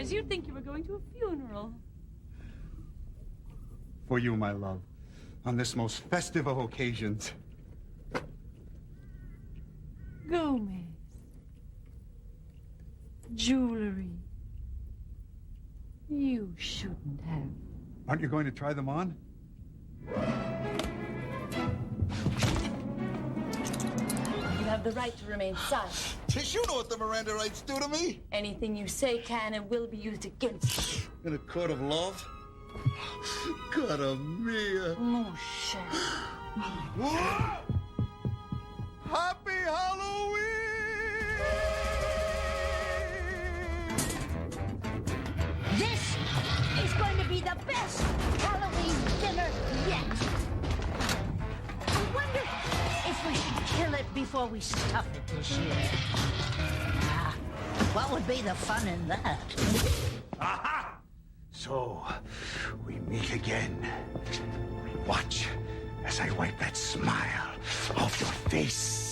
eyes, you'd think you were going to a funeral. For you, my love, on this most festive of occasions. Gomez. Jewelry. You shouldn't have. Aren't you going to try them on? You have the right to remain silent. Tish, you know what the Miranda rights do to me. Anything you say can and will be used against you. In a court of love? Cara mia. Mon cher. Happy Halloween! This is going to be the best Halloween dinner yet. I wonder if we should kill it before we stuff it this year. What would be the fun in that? Aha! So, we meet again. Watch as I wipe that smile off your face.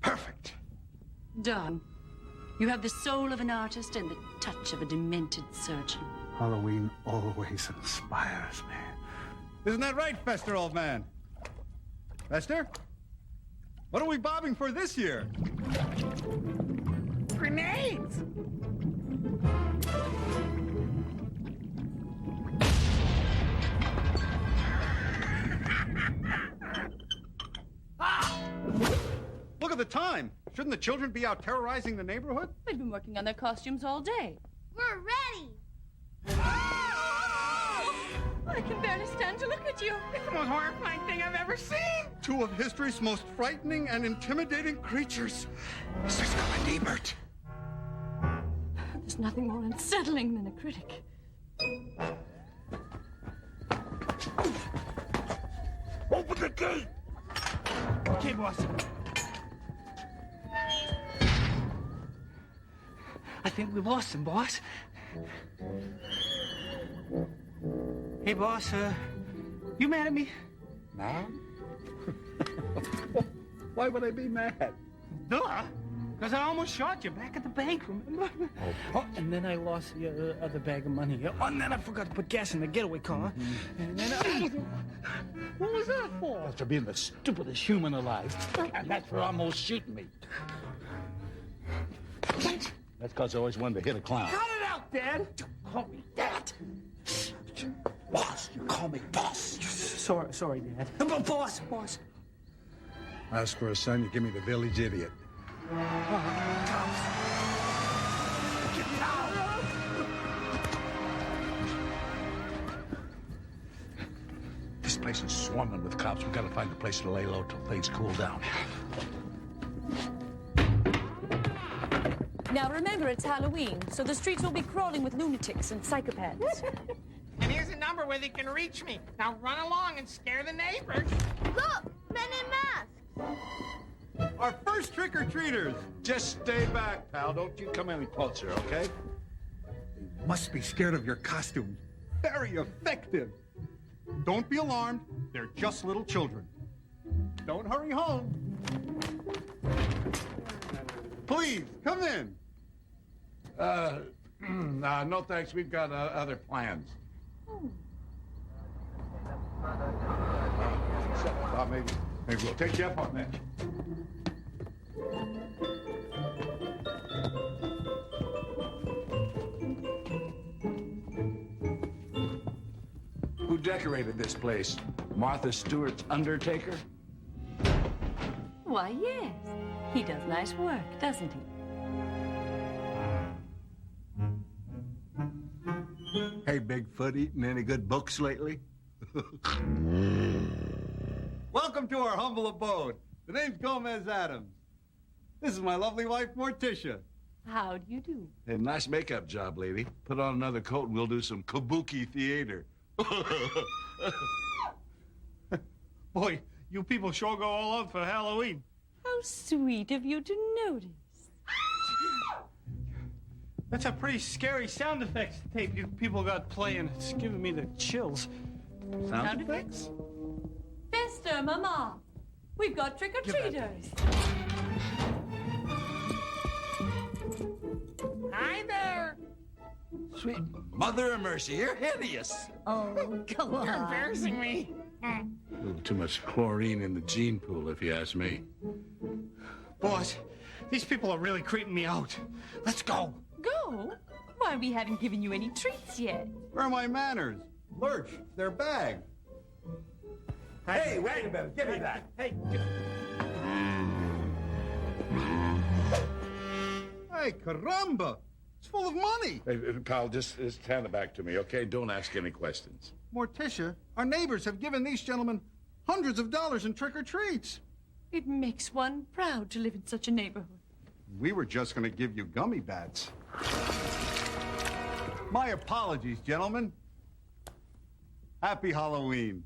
Perfect. Done. You have the soul of an artist and the touch of a demented surgeon. Halloween always inspires me. Isn't that right, Fester, old man? Fester? What are we bobbing for this year? Grenades! Look at the time. Shouldn't the children be out terrorizing the neighborhood? They've been working on their costumes all day. We're ready. I can barely stand to look at you. It's the most horrifying thing I've ever seen! Two of history's most frightening and intimidating creatures. Cisco and Ebert. There's nothing more unsettling than a critic. Open the gate! Okay, boss. I think we lost him, boss. Hey, boss, you mad at me? Now? Why would I be mad? Duh! Because I almost shot you back at the bank, remember? Oh, and then I lost the other bag of money. Oh, and then I forgot to put gas in the getaway car. And then what was that for? After being the stupidest human alive. And that's for almost shooting me. That's because I always wanted to hit a clown. Cut it out, Dad! Call me that. Boss, you call me boss. Sorry, Dad. Boss. Ask for a son, you give me the village idiot. This place is swarming with cops. We gotta find a place to lay low till things cool down. Now remember, it's Halloween, so the streets will be crawling with lunatics and psychopaths. And here's a number where they can reach me. Now run along and scare the neighbors. Look, men in masks. Our first trick-or-treaters. Just stay back, pal. Don't you come any closer, okay? They must be scared of your costumes. Very effective. Don't be alarmed. They're just little children. Don't hurry home. Please, come in. No thanks. We've got other plans. Maybe we'll take you up on that. Who decorated this place? Martha Stewart's undertaker? Why, yes. He does nice work, doesn't he? Hey, Bigfoot, eating any good books lately? Welcome to our humble abode. The name's Gomez Addams. This is my lovely wife, Morticia. How do you do? Hey, nice makeup job, lady. Put on another coat and we'll do some kabuki theater. Boy, you people sure go all out for Halloween. How sweet of you to notice. That's a pretty scary sound effects tape you people got playing. It's giving me the chills. Sound effects? Fester, Mama. We've got trick-or-treaters. Hi there. Sweet mother of mercy, you're hideous. Oh, go on. You're embarrassing me. A little too much chlorine in the gene pool, if you ask me. Boss, these people are really creeping me out. Let's go. Go? Why, we haven't given you any treats yet. Where are my manners? Lurch, their bag. Hey, wait a minute. Give me that. Hey, Hey, caramba! It's full of money. Hey, pal, just hand it back to me, okay? Don't ask any questions. Morticia, our neighbors have given these gentlemen hundreds of dollars in trick-or-treats. It makes one proud to live in such a neighborhood. We were just going to give you gummy bats. My apologies, gentlemen. Happy Halloween.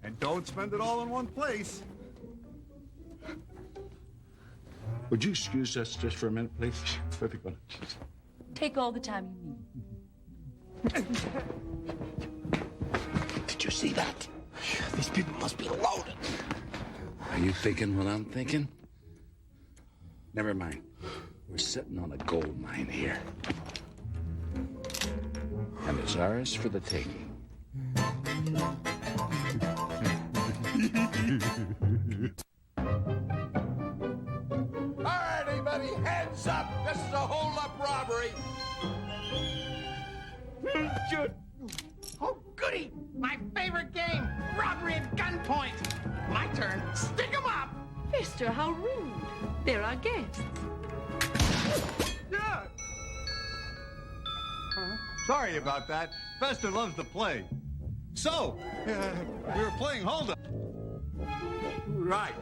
And don't spend it all in one place. Would you excuse us just for a minute, please? Perfect one. Take all the time you need. Did you see that? These people must be loaded. Are you thinking what I'm thinking? Never mind. We're sitting on a gold mine here. And it's ours for the taking. All right, everybody, hands up. This is a hold-up robbery. oh, goody. My favorite game, robbery at gunpoint. My turn. Stick 'em up. Fester, how rude. They're our guests. Yeah. Sorry about that. Fester loves to play. So, we were playing hold up. Right.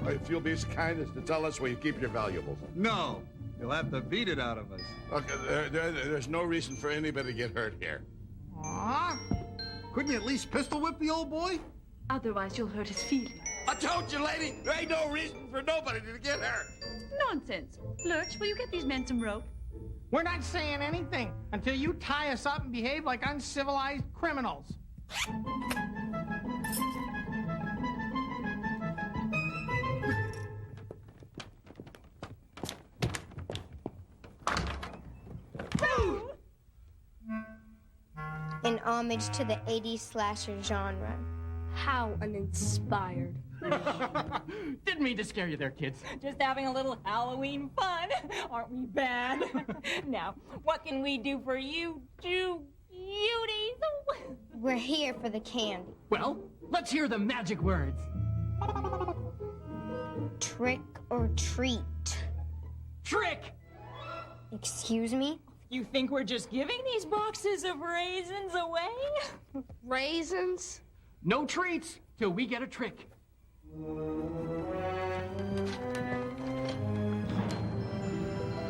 If you'll be as kind as to tell us where you keep your valuables. No, you'll have to beat it out of us. Okay, there's no reason for anybody to get hurt here. Aw. Couldn't you at least pistol whip the old boy? Otherwise, you'll hurt his feelings. I told you, lady, there ain't no reason for nobody to get hurt. Nonsense. Lurch, will you get these men some rope? We're not saying anything until you tie us up and behave like uncivilized criminals. In homage to the 80s slasher genre. How uninspired. Didn't mean to scare you there, kids. Just having a little Halloween fun. Aren't we bad? Now, what can we do for you two cuties? We're here for the candy. Well, let's hear the magic words. Trick or treat. Trick! Excuse me? You think we're just giving these boxes of raisins away? Raisins? No treats till we get a trick.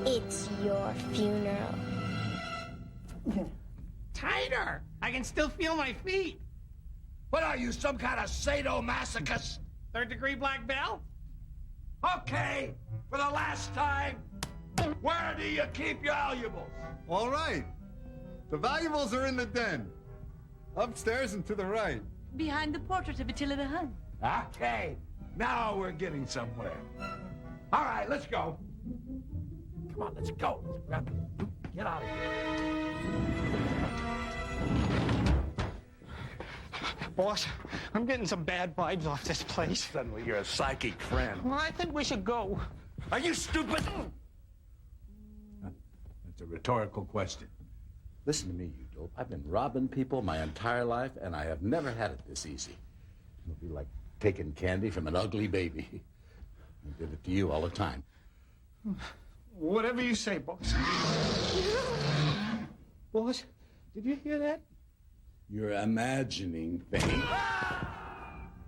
It's your funeral. Tighter! I can still feel my feet. What are you, some kind of sadomasochist? Third-degree black belt? Okay, for the last time, where do you keep your valuables? All right. The valuables are in the den. Upstairs and to the right. Behind the portrait of Attila the Hun. Okay, now we're getting somewhere. All right, let's go. Come on, let's go. Get out of here. Boss, I'm getting some bad vibes off this place. Suddenly you're a psychic friend. Well, I think we should go. Are you stupid? That's a rhetorical question. Listen to me, you dope. I've been robbing people my entire life, and I have never had it this easy. It'll be like taking candy from an ugly baby. I did it to you all the time. Whatever you say, boss. Boss, did you hear that? You're imagining things.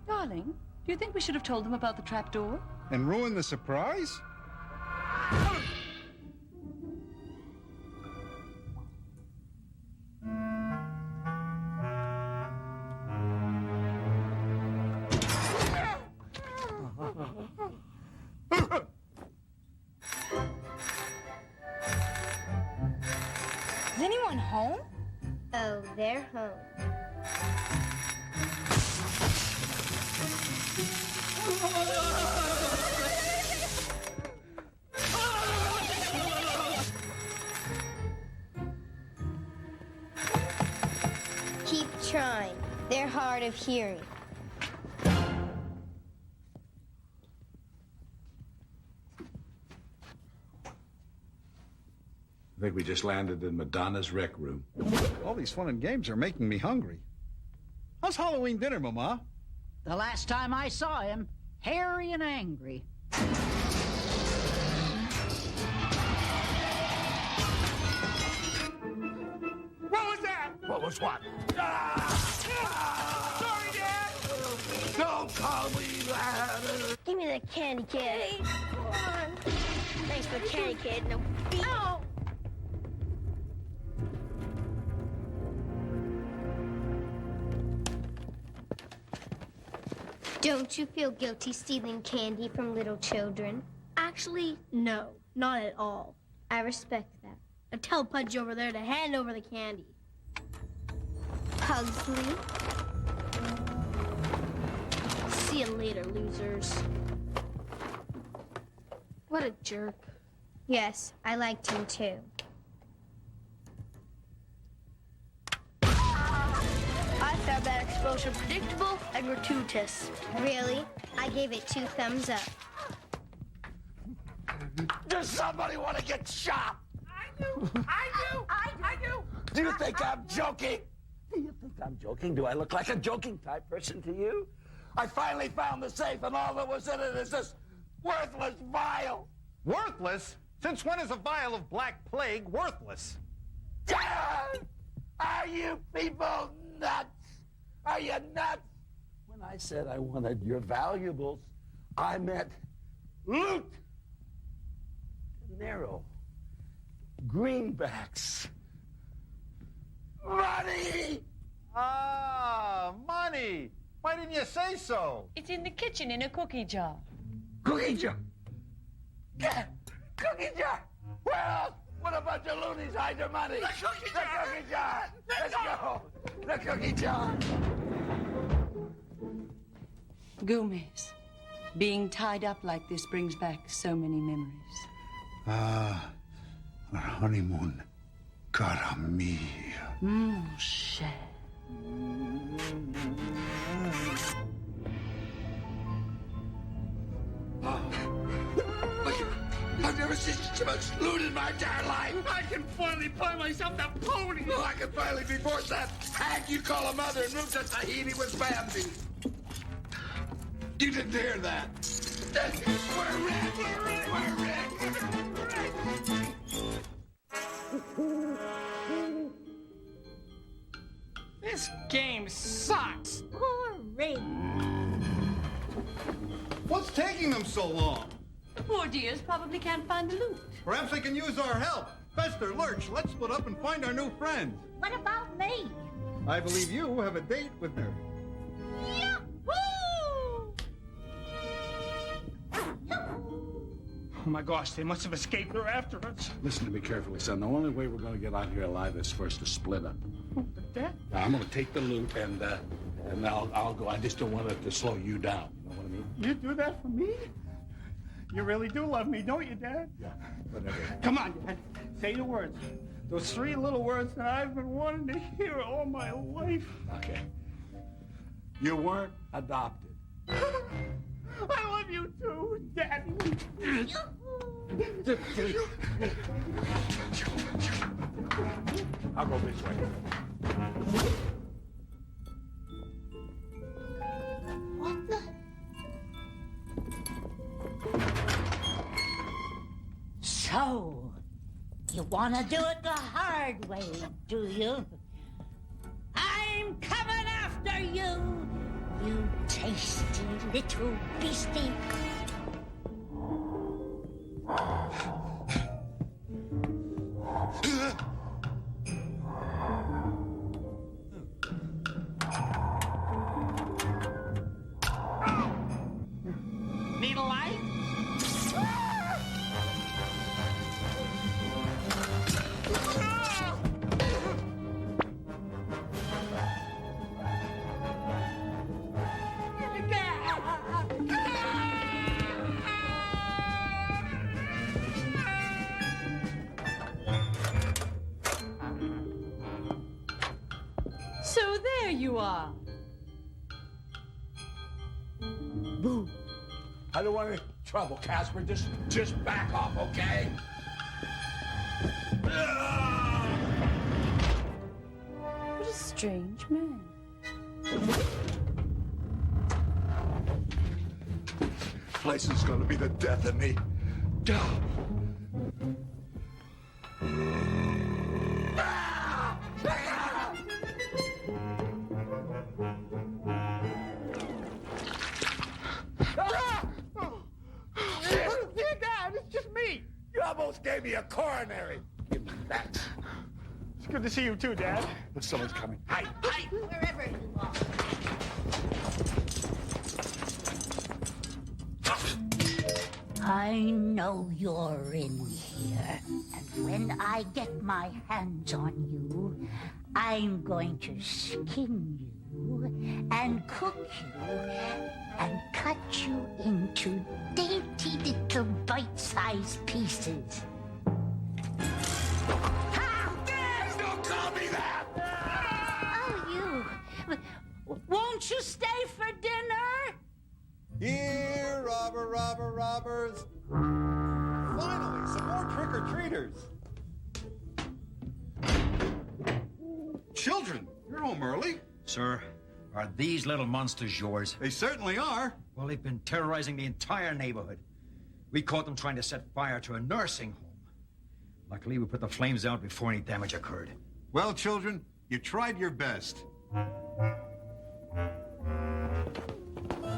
Darling, do you think we should have told them about the trapdoor? And ruin the surprise? Is anyone home? Oh, they're home. Keep trying. They're hard of hearing. I think we just landed in Madonna's rec room. All these fun and games are making me hungry. How's Halloween dinner, Mama? The last time I saw him, hairy and angry. What was that? What was what? Sorry, Dad! Don't call me that! Give me the candy kid. Come on. Thanks for the candy kid. No. Oh. Don't you feel guilty stealing candy from little children? Actually, no, not at all. I respect that. Now tell Pudgy over there to hand over the candy. Pugsley? See you later, losers. What a jerk. Yes, I liked him too. I found that explosion predictable and gratuitous. Really? I gave it 2 thumbs up. Does somebody want to get shot? I do. I do. Do you think I'm joking? Do you think I'm joking? Do I look like a joking type person to you? I finally found the safe, and all that was in it is this worthless vial. Worthless? Since when is a vial of Black Plague worthless? Dad! Are you people nuts? Are you nuts? When I said I wanted your valuables, I meant loot. Dinero. Greenbacks. Money! Ah, money! Why didn't you say so? It's in the kitchen in a cookie jar. Cookie jar. Yeah, cookie jar. Where else would a bunch of loonies hide their money? The cookie jar. The cookie jar. Let's go. The cookie jar. Gomez, being tied up like this brings back so many memories. Ah, our honeymoon. Cara mia. Mon cher. I've never seen so much loot in my entire life. I can finally buy myself that pony. Oh, I can finally divorce that hag you call a mother and move to Tahiti with Bambi. You didn't hear that. We're Rick. This game sucks. Poor Rick. What's taking them so long? Poor dears probably can't find the loot. Perhaps they can use our help. Fester, Lurch, let's split up and find our new friend. What about me? I believe you have a date with her. Yahoo! Oh my gosh, they must have escaped. They're after us. Listen to me carefully, son. The only way we're going to get out here alive is for us to split up. Dad? Now, I'm going to take the loot and I'll go. I just don't want it to slow you down. You know what I mean? You do that for me? You really do love me, don't you, Dad? Yeah, whatever. Come on, Dad. Say the words. Those 3 little words that I've been wanting to hear all my life. Okay. You weren't adopted. I love you too, Daddy. I'll go this way. What the? So, you want to do it the hard way, do you? I'm coming after you, you tasty little beastie. Need a light? So there you are. Boo. I don't want any trouble, Casper. Just back off, okay? What a strange man. Place is gonna be the death of me. Dear God, it's just me. You almost gave me a coronary. Give me that. It's good to see you too, Dad. Someone's coming. Hide, wherever you are. I know you're in here, and when I get my hands on you, I'm going to skin you and cook you and cut you into dainty little bite-sized pieces. Don't call me that! Oh, you. Won't you stay for dinner? Here, robbers. Finally, some more trick-or-treaters. Children, you're home early. Sir, are these little monsters yours? They certainly are. Well, they've been terrorizing the entire neighborhood. We caught them trying to set fire to a nursing home. Luckily, we put the flames out before any damage occurred. Well, children, you tried your best.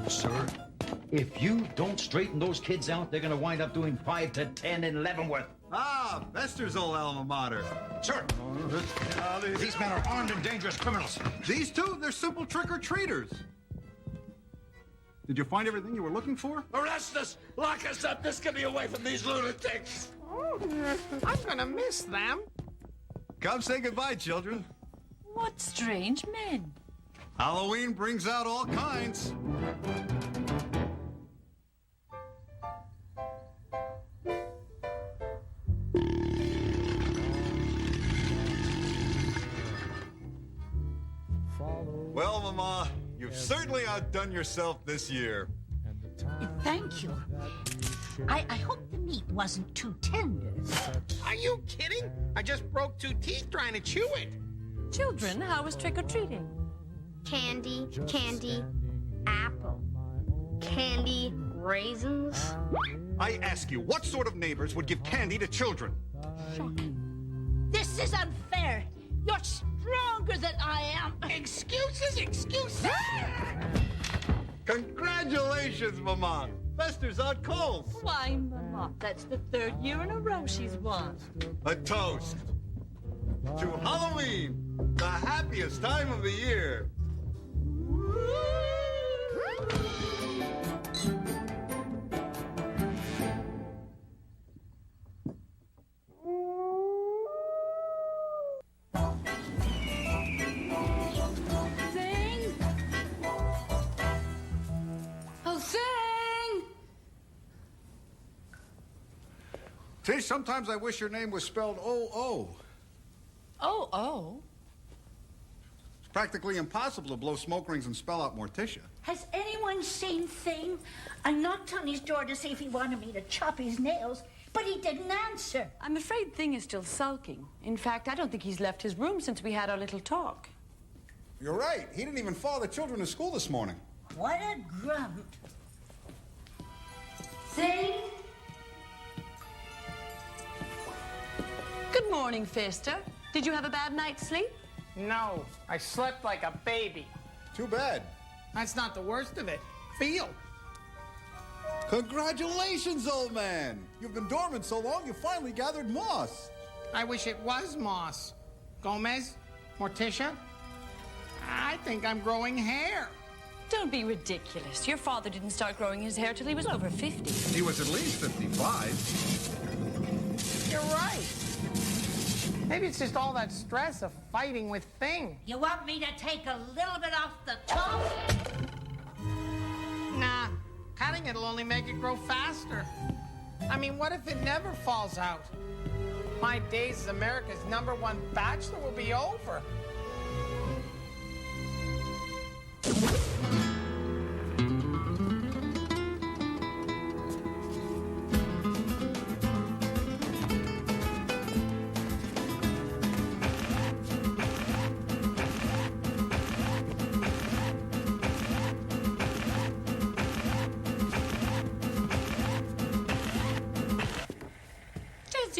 Sir, if you don't straighten those kids out, they're gonna wind up doing 5 to 10 in Leavenworth. Ah, Vester's old alma mater. Sir, these men are armed and dangerous criminals. These two, they're simple trick-or-treaters. Did you find everything you were looking for? Arrest us! Lock us up! This can be away from these lunatics! I'm gonna miss them. Come say goodbye, children. What strange men. Halloween brings out all kinds. Well, Mama, you've certainly outdone yourself this year. Thank you. I hope the meat wasn't too tender. Are you kidding? I just broke 2 teeth trying to chew it. Children, how was trick-or-treating? Candy, apple, candy, raisins. I ask you, what sort of neighbors would give candy to children? This is unfair. You're stronger than I am. Excuses. Congratulations, Mama. Vester's out cold. Why, Mama, that's the 3rd year in a row she's won. A toast to Halloween, the happiest time of the year. Sing! Oh, sing! Tish, sometimes I wish your name was spelled O-O. Oh. It's practically impossible to blow smoke rings and spell out Morticia. Has anyone seen Thing? I knocked on his door to see if he wanted me to chop his nails, but he didn't answer. I'm afraid Thing is still sulking. In fact, I don't think he's left his room since we had our little talk. You're right. He didn't even follow the children to school this morning. What a grump. Thing? Good morning, Fester. Did you have a bad night's sleep? No, I slept like a baby. Too bad. That's not the worst of it. Feel. Congratulations, old man. You've been dormant so long, you finally gathered moss. I wish it was moss. Gomez, Morticia, I think I'm growing hair. Don't be ridiculous. Your father didn't start growing his hair till he was over 50. He was at least 55. You're right. Maybe it's just all that stress of fighting with Thing. You want me to take a little bit off the top? Nah, cutting it'll only make it grow faster. I mean, what if it never falls out? My days as America's #1 bachelor will be over.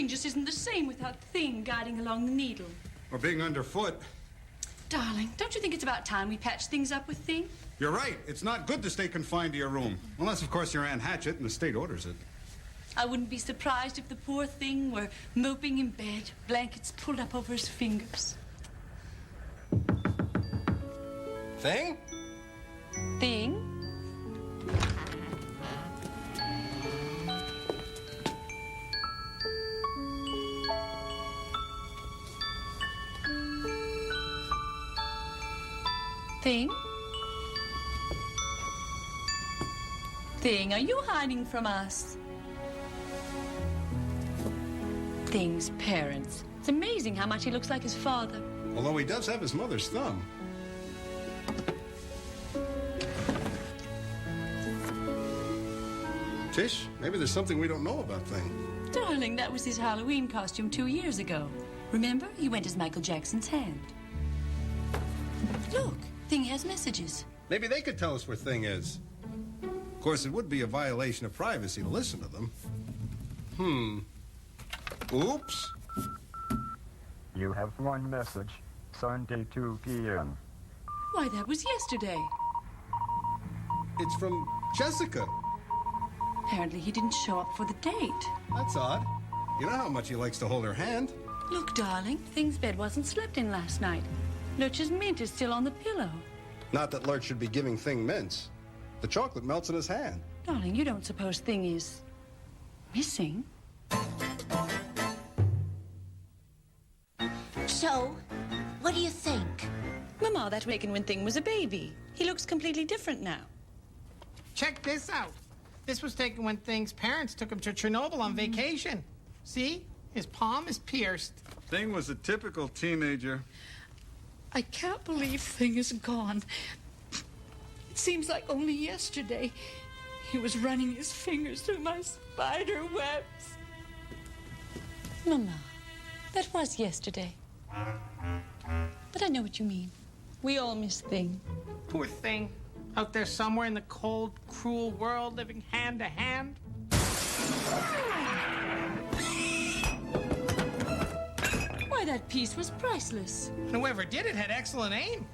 Dancing just isn't the same without Thing guiding along the needle. Or being underfoot. Darling, don't you think it's about time we patch things up with Thing? You're right. It's not good to stay confined to your room. Unless, of course, you're Anne Hatchett and the state orders it. I wouldn't be surprised if the poor thing were moping in bed, blankets pulled up over his fingers. Thing? Thing? Thing? Thing, are you hiding from us? Thing's parents. It's amazing how much he looks like his father. Although he does have his mother's thumb. Tish, maybe there's something we don't know about Thing. Darling, that was his Halloween costume 2 years ago. Remember? He went as Michael Jackson's hand. Look, Thing has messages. Maybe they could tell us where Thing is. Of course, it would be a violation of privacy to listen to them. Oops. You have one message. Sunday 2 p.m. Why, that was yesterday. It's from Jessica. Apparently he didn't show up for the date. That's odd. You know how much he likes to hold her hand. Look, darling, Thing's bed wasn't slept in last night. Lurch's mint is still on the pillow. Not that Lurch should be giving Thing mints. The chocolate melts in his hand. Darling, you don't suppose Thing is missing? So, what do you think? Mama, that was taken when Thing was a baby. He looks completely different now. Check this out. This was taken when Thing's parents took him to Chernobyl on vacation. See? His palm is pierced. Thing was a typical teenager. I can't believe Thing is gone. It seems like only yesterday he was running his fingers through my spider webs. Mama, that was yesterday. But I know what you mean. We all miss Thing. Poor Thing. Out there somewhere in the cold, cruel world, living hand to hand. Why, that piece was priceless. And whoever did it had excellent aim.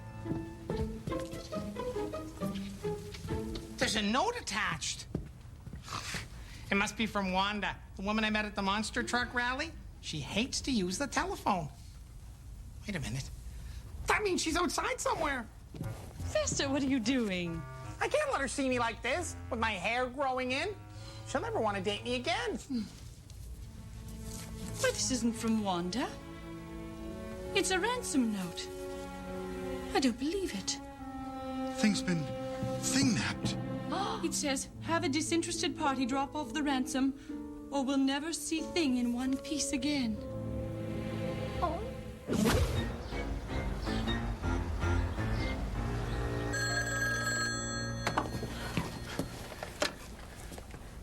There's a note attached. It must be from Wanda, the woman I met at the monster truck rally. She hates to use the telephone. Wait a minute. That means she's outside somewhere. Fester, what are you doing? I can't let her see me like this, with my hair growing in. She'll never want to date me again. Why, this isn't from Wanda. It's a ransom note. I don't believe it. Thing's been Thing-napped. It says, have a disinterested party drop off the ransom, or we'll never see Thing in one piece again. Oh.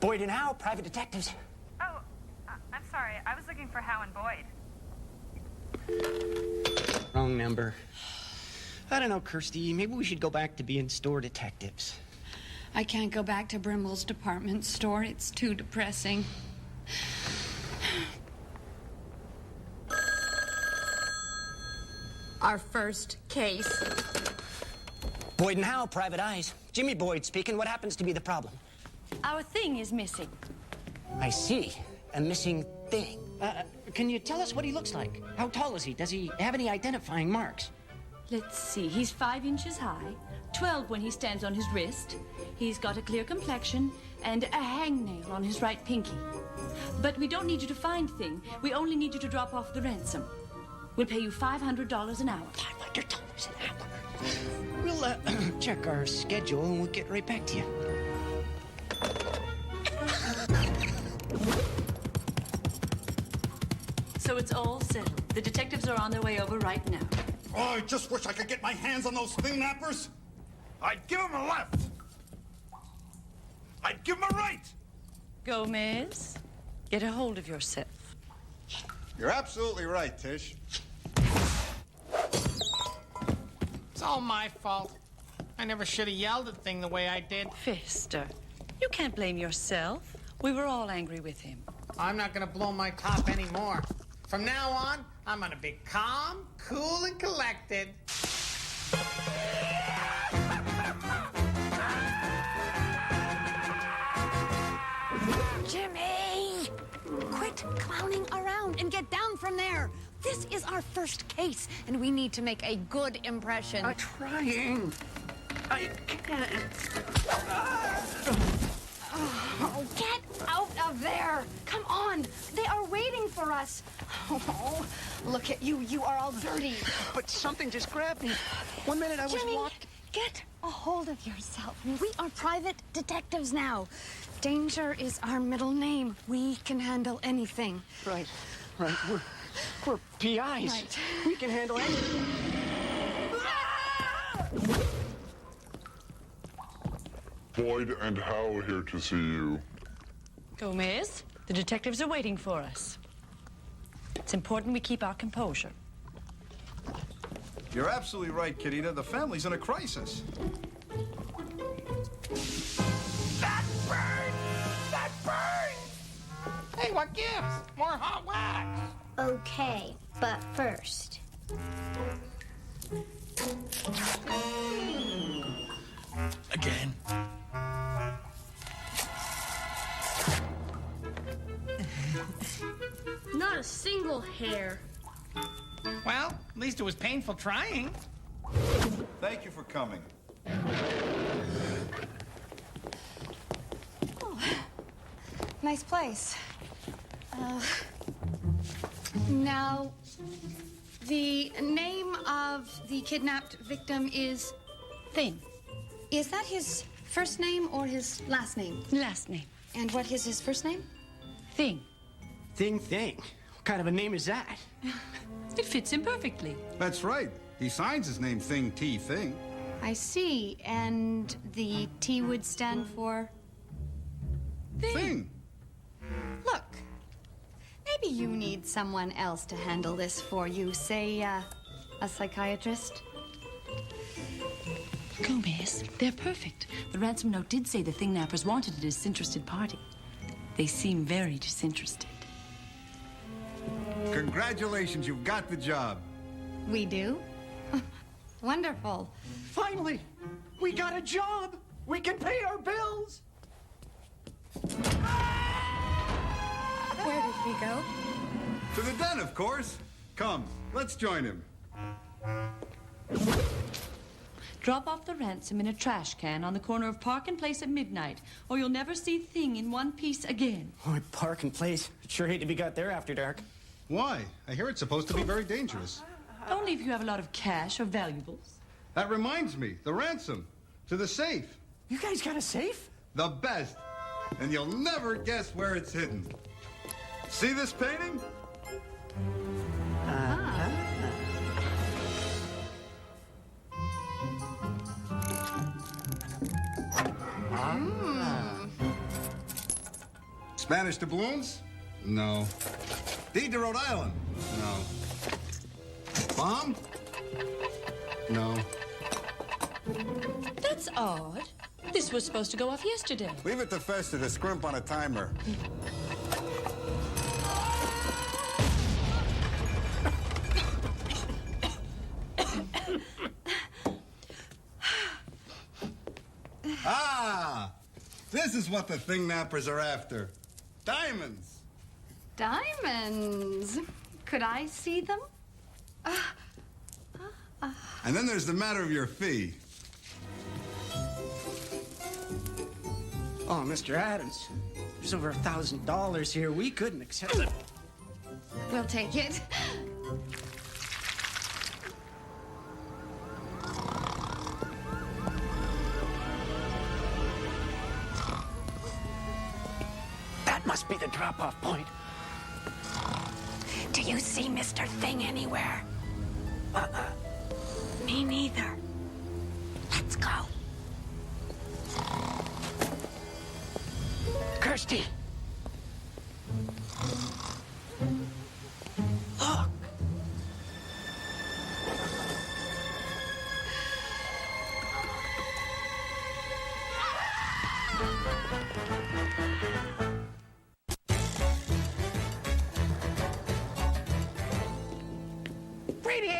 Boyd and Howe, private detectives. Oh, I'm sorry. I was looking for Howe and Boyd. Wrong number. I don't know, Kirsty. Maybe we should go back to being store detectives. I can't go back to Brimble's department store. It's too depressing. Our first case. Boyd and Howe, private eyes. Jimmy Boyd speaking. What happens to be the problem? Our Thing is missing. I see. A missing thing. Can you tell us what he looks like? How tall is he? Does he have any identifying marks? Let's see. He's 5 inches high, 12 when he stands on his wrist. He's got a clear complexion and a hangnail on his right pinky. But we don't need you to find Thing. We only need you to drop off the ransom. We'll pay you $500 an hour. $500 an hour? We'll check our schedule and we'll get right back to you. So it's all settled. The detectives are on their way over right now. Oh, I just wish I could get my hands on those Thing-nappers. I'd give them a left. I'd give them a right. Gomez, get a hold of yourself. You're absolutely right, Tish. It's all my fault. I never should have yelled at Thing the way I did. Fester, you can't blame yourself. We were all angry with him. I'm not gonna blow my top anymore. From now on, I'm gonna be calm, cool, and collected. Jimmy! Quit clowning around and get down from there. This is our first case, and we need to make a good impression. I'm trying. I can't. Oh, get out of there! Come on! They are waiting for us. Oh, look at you. You are all dirty. But something just grabbed me. 1 minute I was Jimmy, walking. get a hold of yourself. We are private detectives now. Danger is our middle name. We can handle anything. Right. We're PIs. Right. We can handle anything. Boyd and Hal here to see you. Gomez, the detectives are waiting for us. It's important we keep our composure. You're absolutely right, Kitita. The family's in a crisis. That burns! That burns! Hey, what gives? More hot wax! Okay, but first. Again. Not a single hair. Well, at least it was painful trying. Thank you for coming. Oh, nice place. Now, the name of the kidnapped victim is Thing. Is that his first name or his last name? Last name. And what is his first name? Thing. Thing. What kind of a name is that? It fits him perfectly. That's right. He signs his name Thing T Thing. I see. And the T would stand for? Thing. Look, maybe you need someone else to handle this for you. Say, a psychiatrist? Gomez, they're perfect. The ransom note did say the Thing nappers wanted a disinterested party. They seem very disinterested. Congratulations, you've got the job. We do? Wonderful. Finally, we got a job. We can pay our bills. Where did he go? To the den, of course. Come, let's join him. Drop off the ransom in a trash can on the corner of Park and Place at midnight, or you'll never see Thing in one piece again. Oh, Park and Place. Sure hate to be got there after dark. Why? I hear it's supposed to be very dangerous. Only if you have a lot of cash or valuables. That reminds me, the ransom. To the safe. You guys got a safe? The best. And you'll never guess where it's hidden. See this painting? Spanish doubloons? No. Deed to Rhode Island? No. Bomb? No. That's odd. This was supposed to go off yesterday. Leave it to Fester to scrimp on a timer. Ah! This is what the Thing nappers are after. Diamonds. Diamonds. Could I see them? And then there's the matter of your fee. Oh, Mr. Addams, there's over $1,000 here. We couldn't accept it. We'll take it. That must be the drop-off point. Do you see Mr. Thing anywhere? Me neither. Let's go. Kirsty! Look!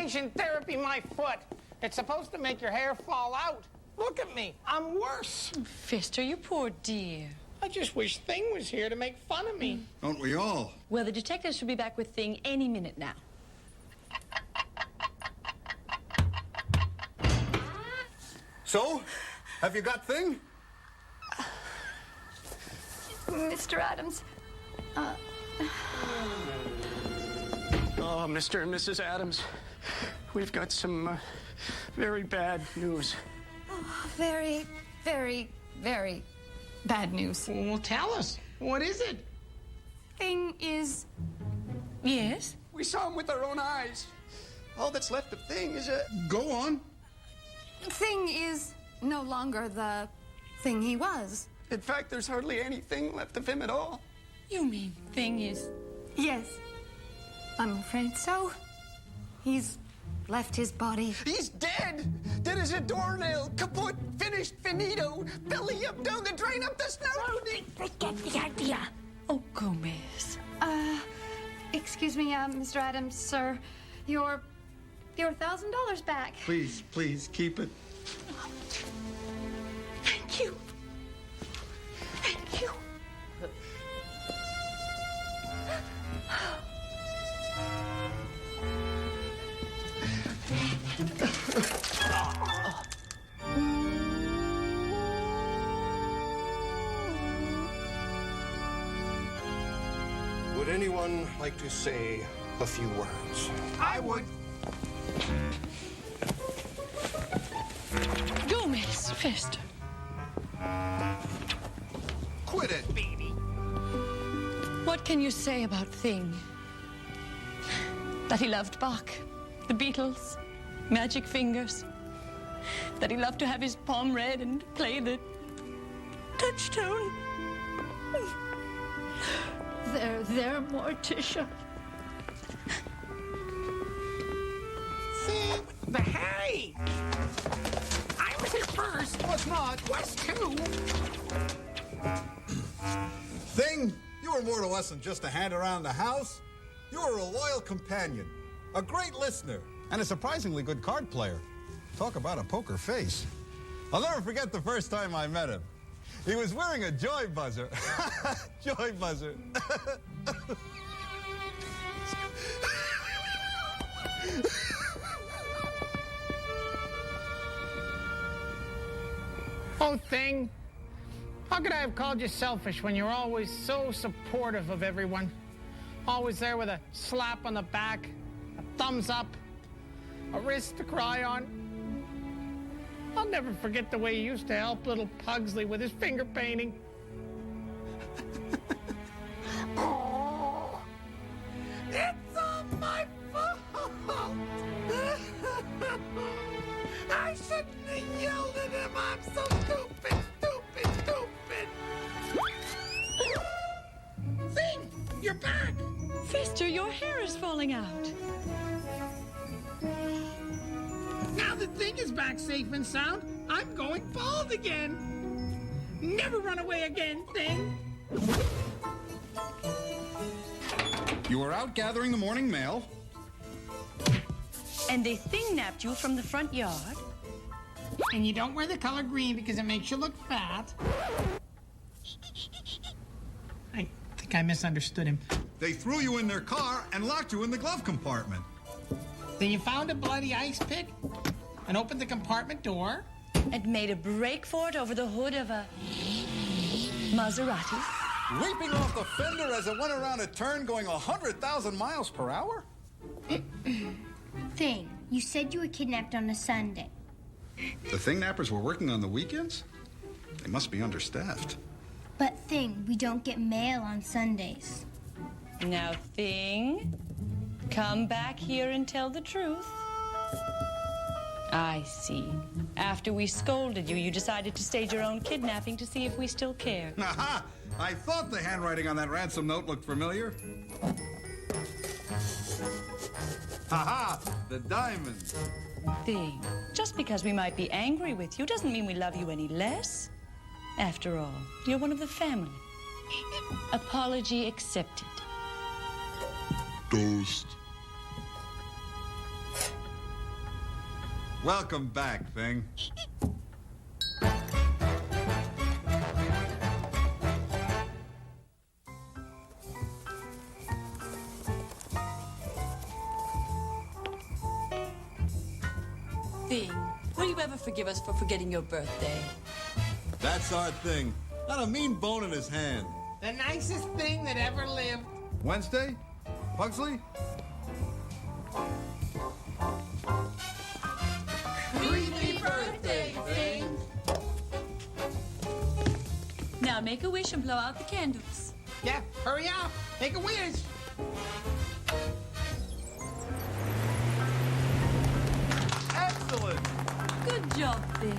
Radiation therapy, my foot. It's supposed to make your hair fall out. Look at me. I'm worse. Fister, you poor dear. I just wish Thing was here to make fun of me. Don't we all? Well, the detectives should be back with Thing any minute now. So, have you got Thing? Mr. Addams, Oh, Mr. and Mrs. Addams, we've got some very bad news. very, very, very bad news. Well, tell us. What is it? Thing is... Yes? We saw him with our own eyes. All that's left of Thing is a... Go on. Thing is no longer the thing he was. In fact, there's hardly anything left of him at all. You mean Thing is... Yes, I'm afraid so. He's left his body. He's dead! Dead as a doornail. Kaput, finished, finito. Belly up, down the drain, up the snout. Get the idea. Oh, Gomez. Excuse me, Mr. Addams, sir. Your $1,000 back. Please, please, keep it. Thank you. Thank you. Would anyone like to say a few words? I would. Gomez, Fister. Quit it, baby. What can you say about Thing? That he loved Bach, the Beatles, Magic Fingers. That he loved to have his palm read and play the touchstone. There, Morticia. See? The hay! I was at first. Was not. Was too. Thing, you were more to us than just a hand around the house. You were a loyal companion, a great listener, and a surprisingly good card player. Talk about a poker face. I'll never forget the first time I met him. He was wearing a joy buzzer. Joy buzzer. Oh, Thing. How could I have called you selfish when you're always so supportive of everyone? Always there with a slap on the back, a thumbs up, a wrist to cry on. I'll never forget the way you used to help little Pugsley with his finger painting. Oh, it's all my fault. I shouldn't have yelled at him. I'm so stupid, stupid, stupid. Thing, you're back. Fister, your hair is falling out. Now the Thing is back safe and sound, I'm going bald again. Never run away again, Thing. You were out gathering the morning mail. And they Thing-napped you from the front yard. And you don't wear the color green because it makes you look fat. I think I misunderstood him. They threw you in their car and locked you in the glove compartment. Then you found a bloody ice pick and opened the compartment door. And made a break for it over the hood of a Maserati. Leaping off the fender as it went around a turn going 100,000 miles per hour? Thing, you said you were kidnapped on a Sunday. The Thing nappers were working on the weekends? They must be understaffed. But Thing, we don't get mail on Sundays. Now, Thing, come back here and tell the truth. I see. After we scolded you, you decided to stage your own kidnapping to see if we still cared. Aha! I thought the handwriting on that ransom note looked familiar. Ha-ha! The diamonds. Thing, just because we might be angry with you doesn't mean we love you any less. After all, you're one of the family. Apology accepted. Toast. Welcome back, Thing. Thing, will you ever forgive us for forgetting your birthday? That's our Thing. Not a mean bone in his hand. The nicest thing that ever lived. Wednesday? Pugsley? Creepy birthday, Thing! Now make a wish and blow out the candles. Yeah, hurry up. Make a wish. Excellent! Good job, Thing.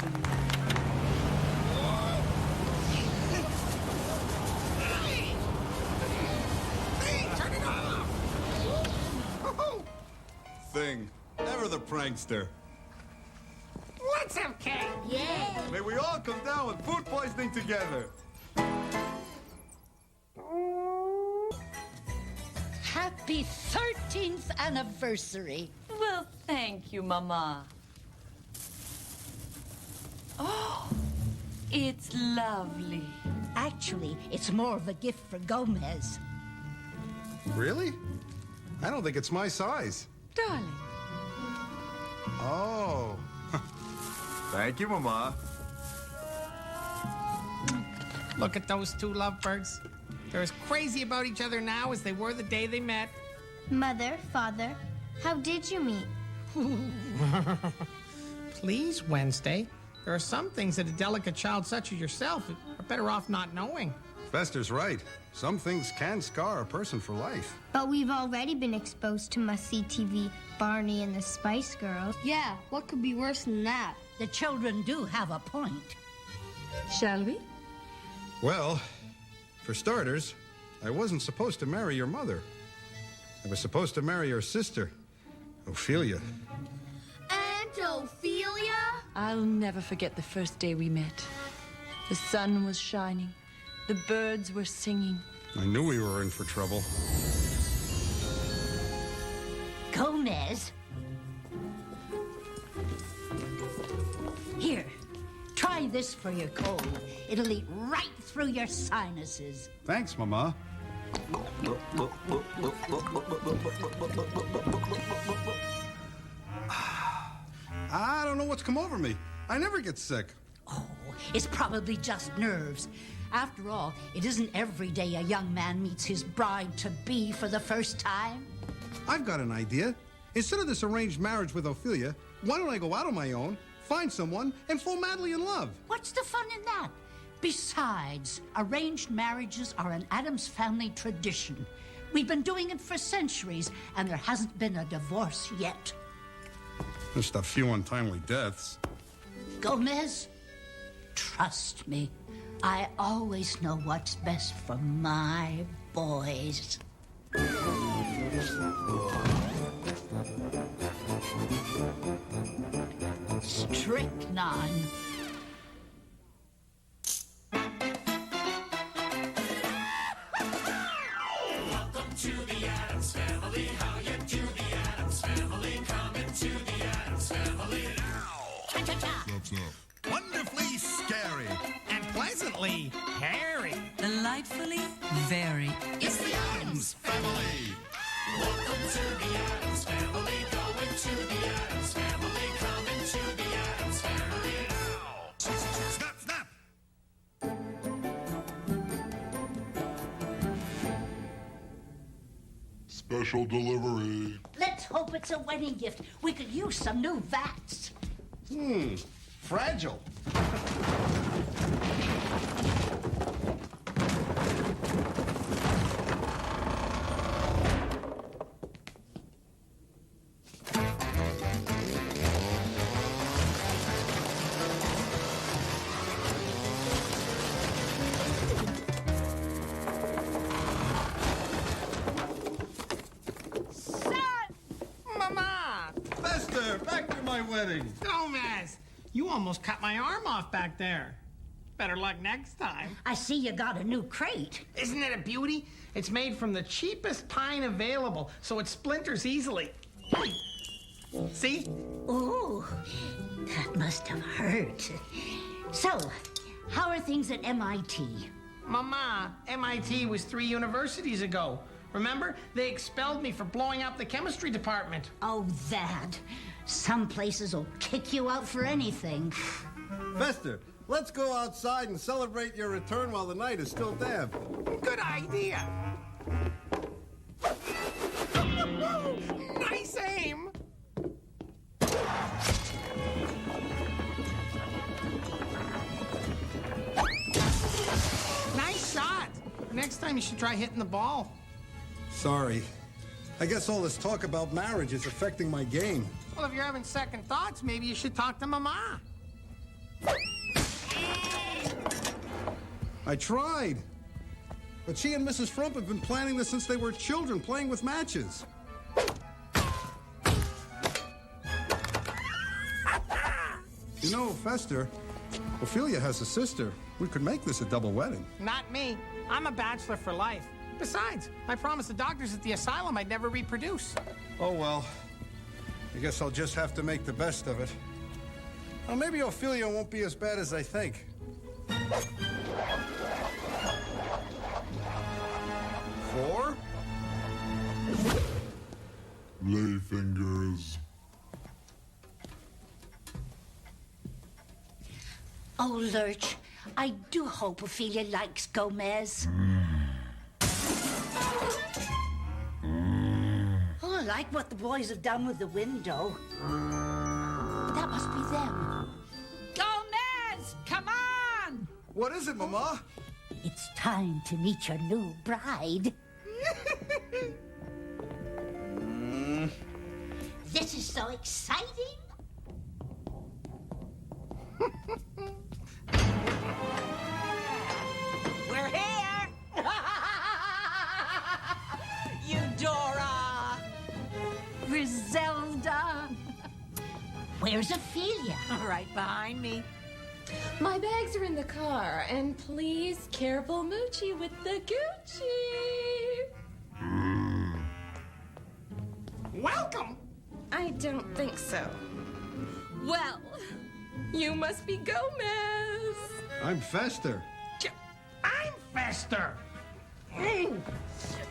Turn it off. Thing. Never the prankster. Let's have cake. Yeah. May we all come down with food poisoning together. Happy 13th anniversary. Well, thank you, Mama. Oh, it's lovely. Actually, it's more of a gift for Gomez. Really? I don't think it's my size. Darling. Oh. Thank you, Mama. Look at those two lovebirds. They're as crazy about each other now as they were the day they met. Mother, Father, how did you meet? Please, Wednesday. There are some things that a delicate child such as yourself are better off not knowing. Fester's right. Some things can scar a person for life. But we've already been exposed to must-see TV, Barney and the Spice Girls. Yeah, what could be worse than that? The children do have a point. Shall we? Well, for starters, I wasn't supposed to marry your mother. I was supposed to marry your sister, Ophelia. Aunt Ophelia? I'll never forget the first day we met. The sun was shining. The birds were singing. I knew we were in for trouble. Gomez. Here, try this for your cold. It'll eat right through your sinuses. Thanks, Mama. I don't know what's come over me. I never get sick. Oh, it's probably just nerves. After all, it isn't every day a young man meets his bride-to-be for the first time. I've got an idea. Instead of this arranged marriage with Ophelia, why don't I go out on my own, find someone, and fall madly in love? What's the fun in that? Besides, arranged marriages are an Addams family tradition. We've been doing it for centuries, and there hasn't been a divorce yet. Just a few untimely deaths. Gomez, trust me. I always know what's best for my boys. Strychnine. Welcome to the Addams family. How you do, the Addams family? Come into the Addams family now. Cha-cha-cha. Wonderfully scary. And pleasantly hairy. Delightfully very. It's the Addams family. Welcome to the Addams family. Go into the Addams family. Come into the Addams family now. Snap, snap. Special delivery. Let's hope it's a wedding gift. We could use some new vats. Fragile. Mama! Fester, back to my wedding. Gomez! You almost cut my arm off back there. Better luck next time. I see you got a new crate. Isn't it a beauty? It's made from the cheapest pine available, so it splinters easily. See? Ooh, that must have hurt. So, how are things at MIT? Mama, MIT was 3 universities ago. Remember? They expelled me for blowing up the chemistry department. Oh, that. Some places will kick you out for anything. Fester, let's go outside and celebrate your return while the night is still damp. Good idea. Nice aim. Nice shot. Next time you should try hitting the ball. Sorry. I guess all this talk about marriage is affecting my game. Well, if you're having second thoughts, maybe you should talk to Mama. I tried. But she and Mrs. Frump have been planning this since they were children, playing with matches. You know, Fester, Ophelia has a sister. We could make this a double wedding. Not me. I'm a bachelor for life. Besides, I promised the doctors at the asylum I'd never reproduce. Oh, well. I guess I'll just have to make the best of it. Well, maybe Ophelia won't be as bad as I think. 4? Lay fingers. Oh, Lurch, I do hope Ophelia likes Gomez. Oh, I like what the boys have done with the window. That must be them. Gomez, come on! What is it, Mama? It's time to meet your new bride. This is so exciting. We're here! Eudora! Griselda. Where's Ophelia? Right behind me. My bags are in the car, and please, careful Moochie with the Gucci. Welcome! I don't think so. Well, you must be Gomez. I'm Fester. I'm Fester.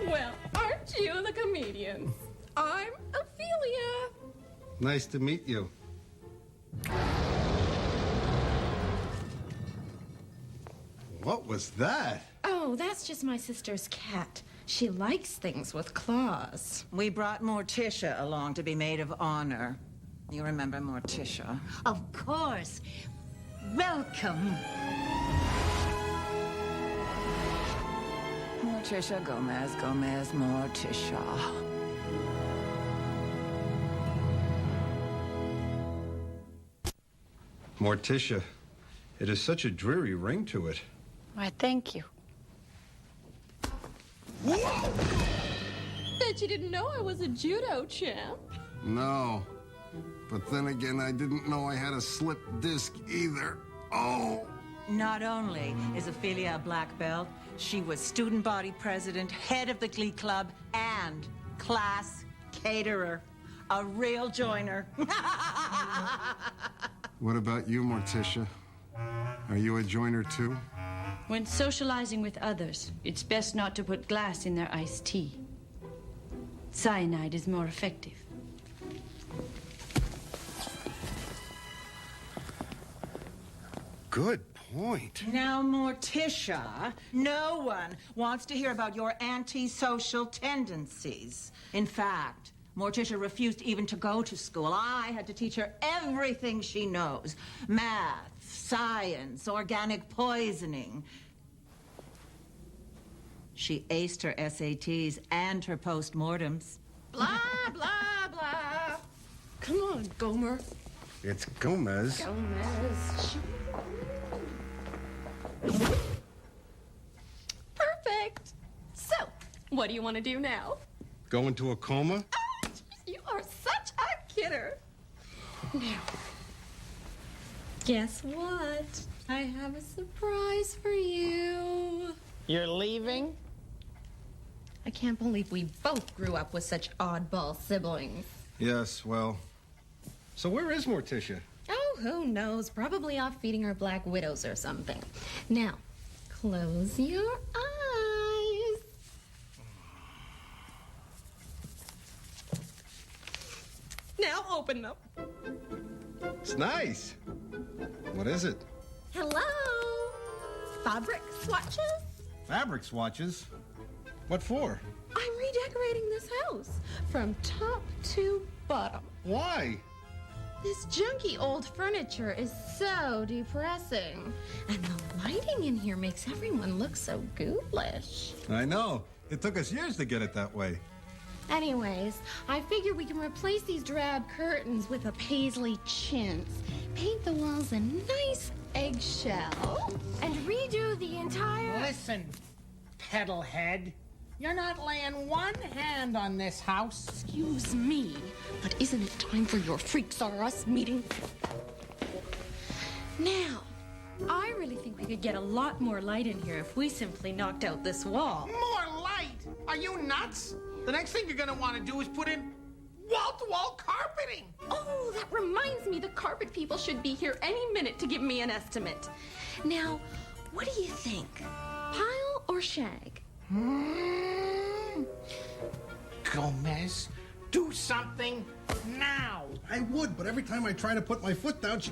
Well, aren't you the comedians? I'm Ophelia. Nice to meet you. What was that? Oh, that's just my sister's cat. She likes things with claws. We brought Morticia along to be maid of honor. You remember Morticia? Of course. Welcome. Morticia, Gomez, Gomez, Morticia. Morticia, it has such a dreary ring to it. Why, thank you. Bet you didn't know I was a judo champ. No. But then again, I didn't know I had a slip disc either. Oh! Not only is Ophelia a black belt, she was student body president, head of the glee club, and class caterer. A real joiner. What about you, Morticia? Are you a joiner too? When socializing with others, it's best not to put glass in their iced tea. Cyanide is more effective. Good point. Now, Morticia, no one wants to hear about your antisocial tendencies. In fact, Morticia refused even to go to school. I had to teach her everything she knows. Math, science, organic poisoning. She aced her SATs and her postmortems. Blah, blah, blah. Come on, Gomer. It's Gomez. Gomez. Perfect. So, what do you want to do now? Go into a coma? Oh, you are such a kidder. Now, guess what? I have a surprise for you. You're leaving? I can't believe we both grew up with such oddball siblings. Yes, well, So where is Morticia? Oh, who knows? Probably off feeding her black widows or something. Now, close your eyes. Now open them. It's nice. What is it? Hello? Fabric swatches? Fabric swatches? What for? I'm redecorating this house from top to bottom. Why? This junky old furniture is so depressing. And the lighting in here makes everyone look so ghoulish. I know. It took us years to get it that way. Anyways, I figure we can replace these drab curtains with a paisley chintz, paint the walls a nice eggshell, and redo the entire... Listen, peddlehead. You're not laying one hand on this house. Excuse me, but isn't it time for your Freaks R Us meeting? Now, I really think we could get a lot more light in here if we simply knocked out this wall. More light? Are you nuts? The next thing you're gonna want to do is put in wall-to-wall carpeting. Oh, that reminds me, the carpet people should be here any minute to give me an estimate. Now, what do you think? Pile or shag? Gomez, do something now. I would, but every time I try to put my foot down, she...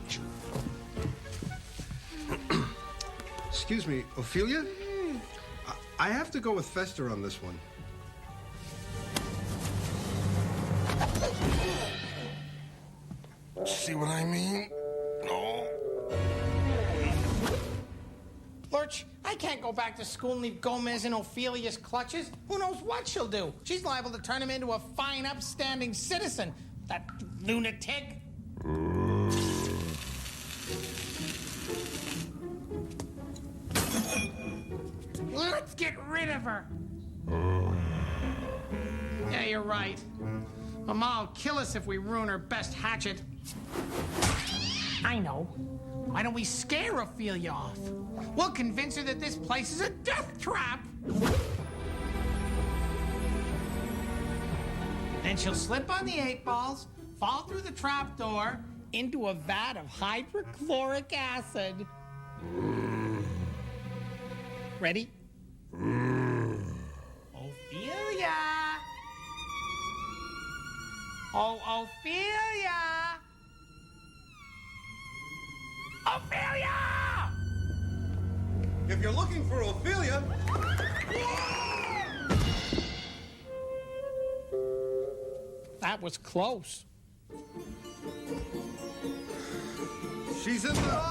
Excuse me, Ophelia? I have to go with Fester on this one. See what I mean? No. Lurch, I can't go back to school and leave Gomez in Ophelia's clutches. Who knows what she'll do? She's liable to turn him into a fine, upstanding citizen. That lunatic. Let's get rid of her. Yeah, you're right. Mama will kill us if we ruin her best hatchet. I know. Why don't we scare Ophelia off? We'll convince her that this place is a death trap. Then she'll slip on the 8 balls, fall through the trap door, into a vat of hydrochloric acid. Ready? Ophelia! Oh, Ophelia! Ophelia! If you're looking for Ophelia... That was close. She's in the...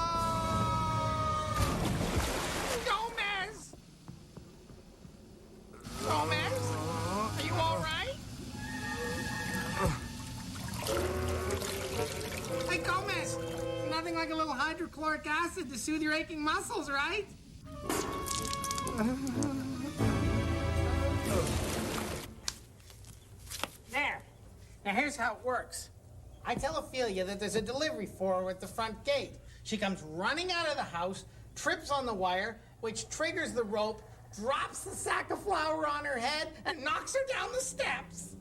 Gomez! Gomez? Are you all right? Hey, Gomez! Nothing like a little hydrochloric acid to soothe your aching muscles, right? There. Now, here's how it works. I tell Ophelia that there's a delivery for her at the front gate. She comes running out of the house, trips on the wire, which triggers the rope, drops the sack of flour on her head, and knocks her down the steps.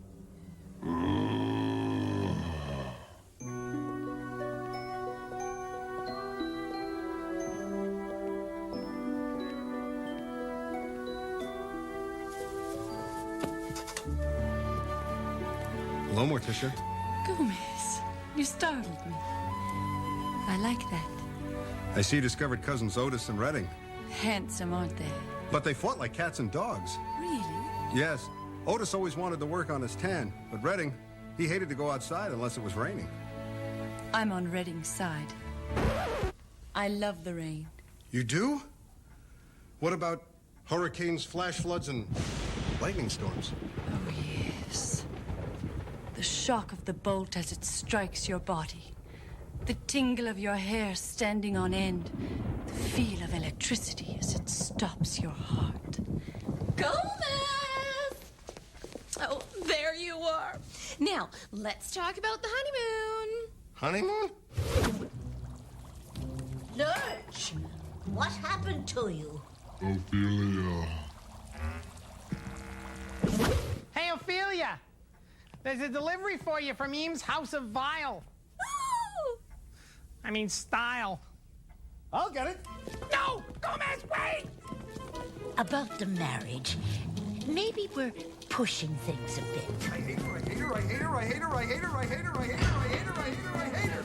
Hello, Morticia. Gomez, you startled me. I like that. I see you discovered cousins Otis and Redding. Handsome, aren't they? But they fought like cats and dogs. Really? Yes. Otis always wanted to work on his tan, but Redding, he hated to go outside unless it was raining. I'm on Redding's side. I love the rain. You do? What about hurricanes, flash floods, and lightning storms? Oh, yes. The shock of the bolt as it strikes your body. The tingle of your hair standing on end. The feel of electricity as it stops your heart. Gomez! Oh, there you are. Now, let's talk about the honeymoon. Honeymoon? Lurch, what happened to you? Ophelia. Hey, Ophelia! There's a delivery for you from Eames' House of Vile. mean style. I'll get it. No! Gomez, wait! About the marriage, maybe we're pushing things a bit. I hate her, I hate her, I hate her, I hate her, I hate her, I hate her, I hate her, I hate her, I hate her, I hate her.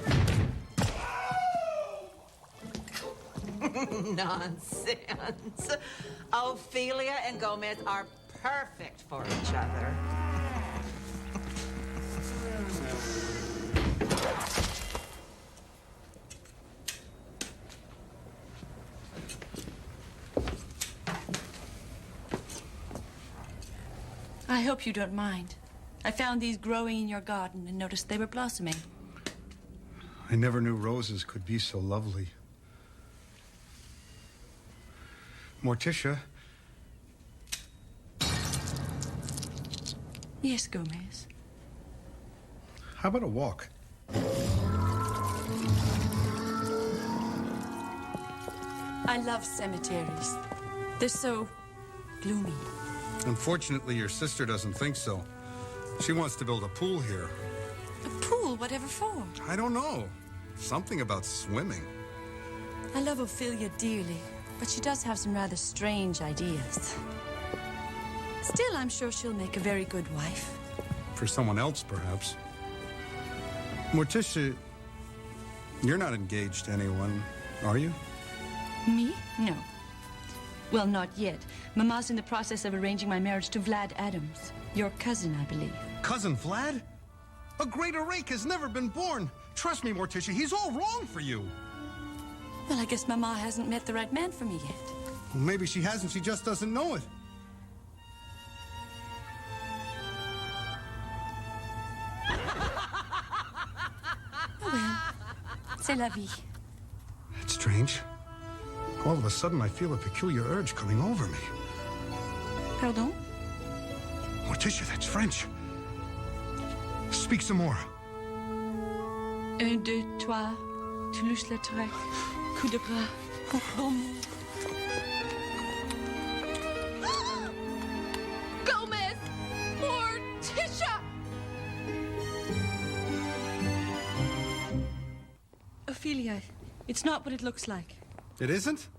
Nonsense. Ophelia and Gomez are perfect for each other. I hope you don't mind. I found these growing in your garden and noticed they were blossoming. I never knew roses could be so lovely. Morticia. Yes, Gomez. How about a walk? I love cemeteries. They're so gloomy. Unfortunately, your sister doesn't think so. She wants to build a pool here. A pool? Whatever for? I don't know. Something about swimming. I love Ophelia dearly, but she does have some rather strange ideas. Still, I'm sure she'll make a very good wife. For someone else, perhaps. Morticia, you're not engaged to anyone, are you? Me? No. Well, not yet. Mama's in the process of arranging my marriage to Vlad Addams. Your cousin, I believe. Cousin Vlad? A greater rake has never been born. Trust me, Morticia, he's all wrong for you. Well, I guess Mama hasn't met the right man for me yet. Well, maybe she hasn't, she just doesn't know it. Oh, well, c'est la vie. It's strange. All of a sudden, I feel a peculiar urge coming over me. Pardon? Morticia, that's French. Speak some more. 1, 2, 3, Toulouse-Lautrec, coup de bras, bon. Gomez! Morticia! Ophelia, it's not what it looks like. It isn't?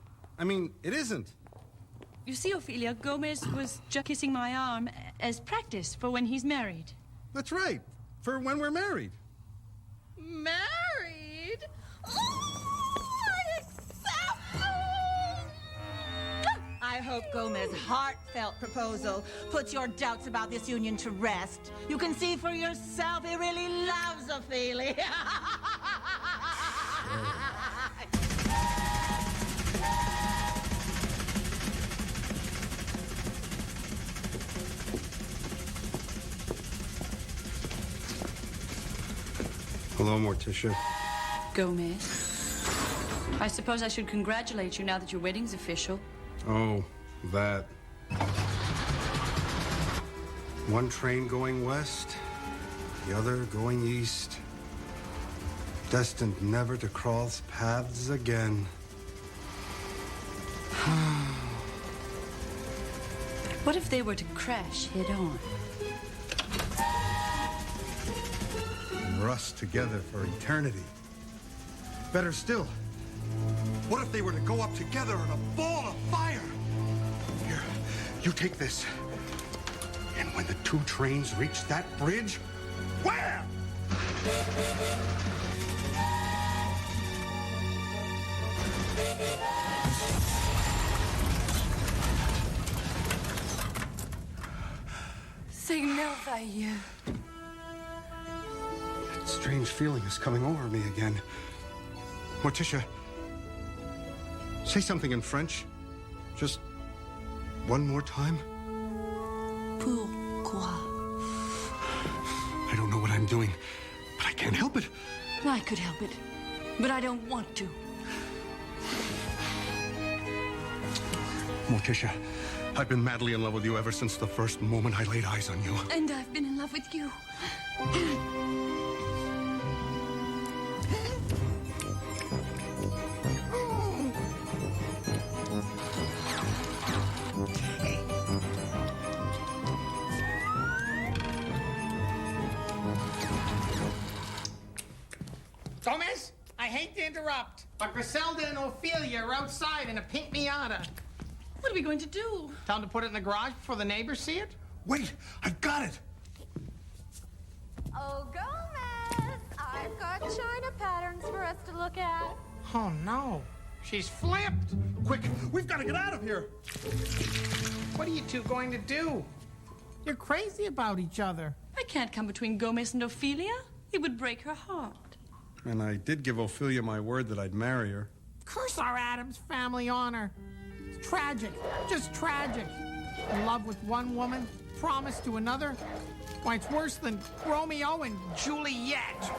I mean, it isn't. You see, Ophelia, Gomez was just kissing my arm as practice for when he's married. That's right. For when we're married. Married? I hope Gomez's heartfelt proposal puts your doubts about this union to rest. You can see for yourself he really loves Ophelia. Hello, Morticia. Gomez. I suppose I should congratulate you now that your wedding's official. Oh, that. One train going west, the other going east. Destined never to cross paths again. What if they were to crash head-on? Rust together for eternity. Better still, what if they were to go up together in a ball of fire? Here, you take this. And when the two trains reach that bridge, wham! C'est merveilleux. That strange feeling is coming over me again. Morticia, say something in French. Just one more time. Pourquoi? I don't know what I'm doing, but I can't help it. I could help it, but I don't want to. Morticia, I've been madly in love with you ever since the first moment I laid eyes on you. And I've been in love with you. Gomez? I hate to interrupt, but Griselda and Ophelia are outside in a pink Miata. What are we going to do? Tell them to put it in the garage before the neighbors see it? Wait, I've got it. Oh, Gomez, I've got China patterns for us to look at. Oh, no. She's flipped. Quick, we've got to get out of here. What are you two going to do? You're crazy about each other. I can't come between Gomez and Ophelia. It would break her heart. And I did give Ophelia my word that I'd marry her. Curse our Addams family honor. It's tragic, just tragic. In love with one woman, promised to another. Why, it's worse than Romeo and Juliet.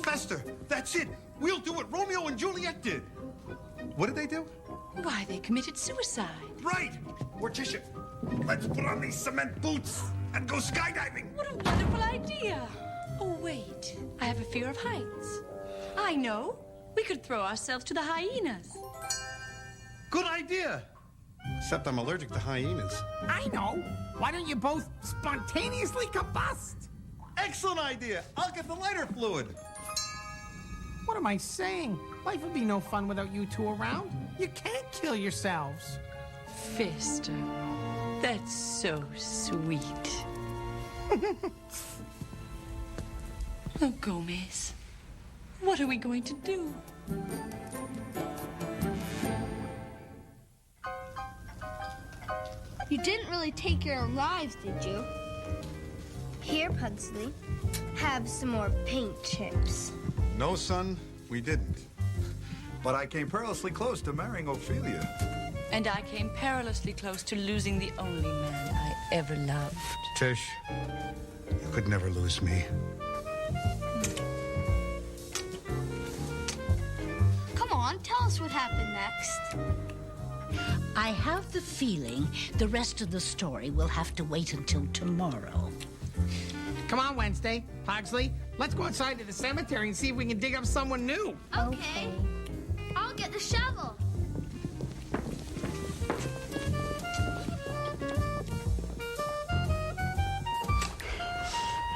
Fester, that's it. We'll do what Romeo and Juliet did. What did they do? Why, they committed suicide. Right! Morticia, let's put on these cement boots and go skydiving. What a wonderful idea. Oh, wait. I have a fear of heights. I know. We could throw ourselves to the hyenas. Good idea. Except I'm allergic to hyenas. I know. Why don't you both spontaneously combust? Excellent idea. I'll get the lighter fluid. What am I saying? Life would be no fun without you two around. You can't kill yourselves. Fester, that's so sweet. Oh, Gomez, what are we going to do? You didn't really take your own lives, did you? Here, Pugsley, have some more paint chips. No, son, we didn't. But I came perilously close to marrying Ophelia. And I came perilously close to losing the only man I ever loved. Tish, you could never lose me. Come on, tell us what happened next. I have the feeling the rest of the story will have to wait until tomorrow. Come on, Wednesday. Pugsley, let's go outside to the cemetery and see if we can dig up someone new. Okay. I'll get the shovel.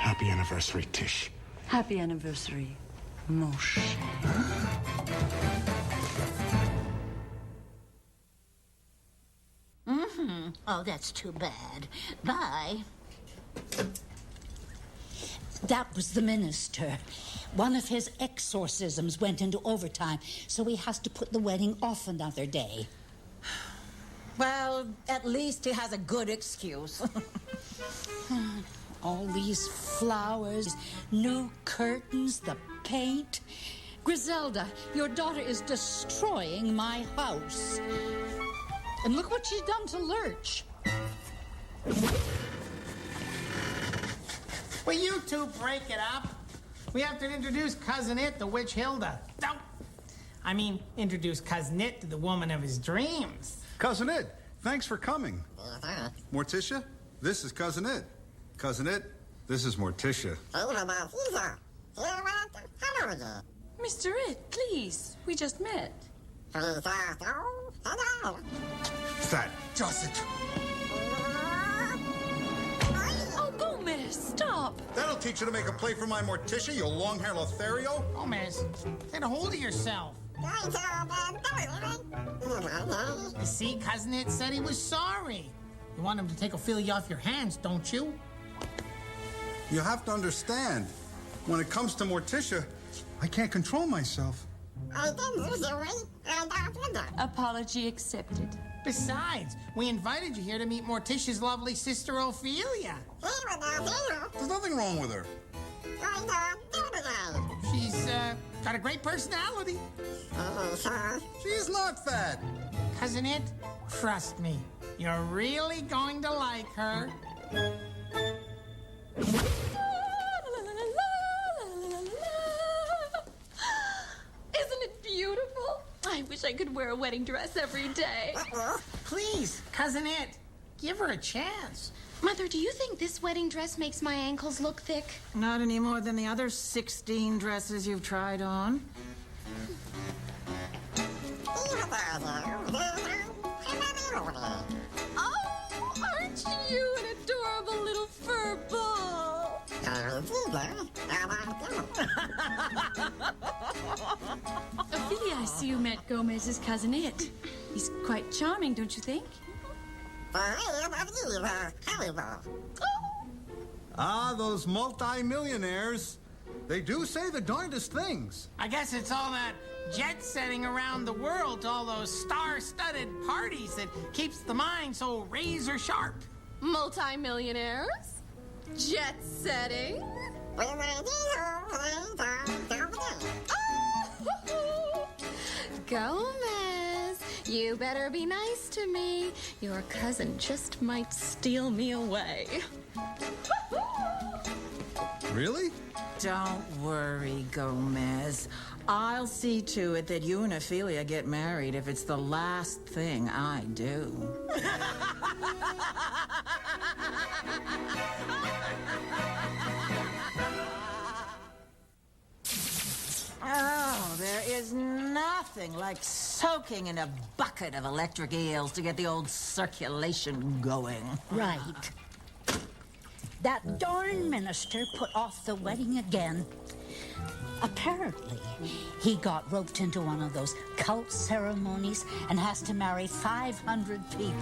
Happy anniversary, Tish. Happy anniversary, Moshe. Oh, that's too bad. Bye. That was the minister. One of his exorcisms went into overtime, so he has to put the wedding off another day. Well, at least he has a good excuse. All these flowers, new curtains, the paint. Griselda, your daughter is destroying my house. And look what she's done to Lurch. Will you two break it up? We have to introduce Cousin It, the witch Hilda. No. I mean, introduce Cousin It to the woman of his dreams. Cousin It, thanks for coming. Morticia, this is Cousin It. Cousin It, this is Morticia. Mr. It, please. We just met. That does it. Oh, Gomez, stop. That'll teach you to make a play for my Morticia, you long-haired Lothario. Gomez, get a hold of yourself. You see, Cousin It said he was sorry. You want him to take Ophelia off your hands, don't you? You have to understand, when it comes to Morticia, I can't control myself. Apology accepted. Besides, we invited you here to meet Morticia's lovely sister, Ophelia. There's nothing wrong with her. She's got a great personality. She's not fat. Cousin It, trust me, you're really going to like her. Isn't it beautiful? I wish I could wear a wedding dress every day. Please, Cousin It, give her a chance. Mother, do you think this wedding dress makes my ankles look thick? Not any more than the other 16 dresses you've tried on. Oh, aren't you an adorable little fur ball? guess you met Gomez's cousin It. He's quite charming, don't you think? Ah, those multi-millionaires. They do say the darndest things. I guess it's all that jet-setting around the world to all those star-studded parties that keeps the mind so razor-sharp. Multi-millionaires? Jet-setting? Gomez, you better be nice to me. Your cousin just might steal me away. Really? Don't worry, Gomez. I'll see to it that you and Ophelia get married if it's the last thing I do. Oh, there is nothing like soaking in a bucket of electric eels to get the old circulation going. Right. That darn minister put off the wedding again. Apparently, he got roped into one of those cult ceremonies and has to marry 500 people.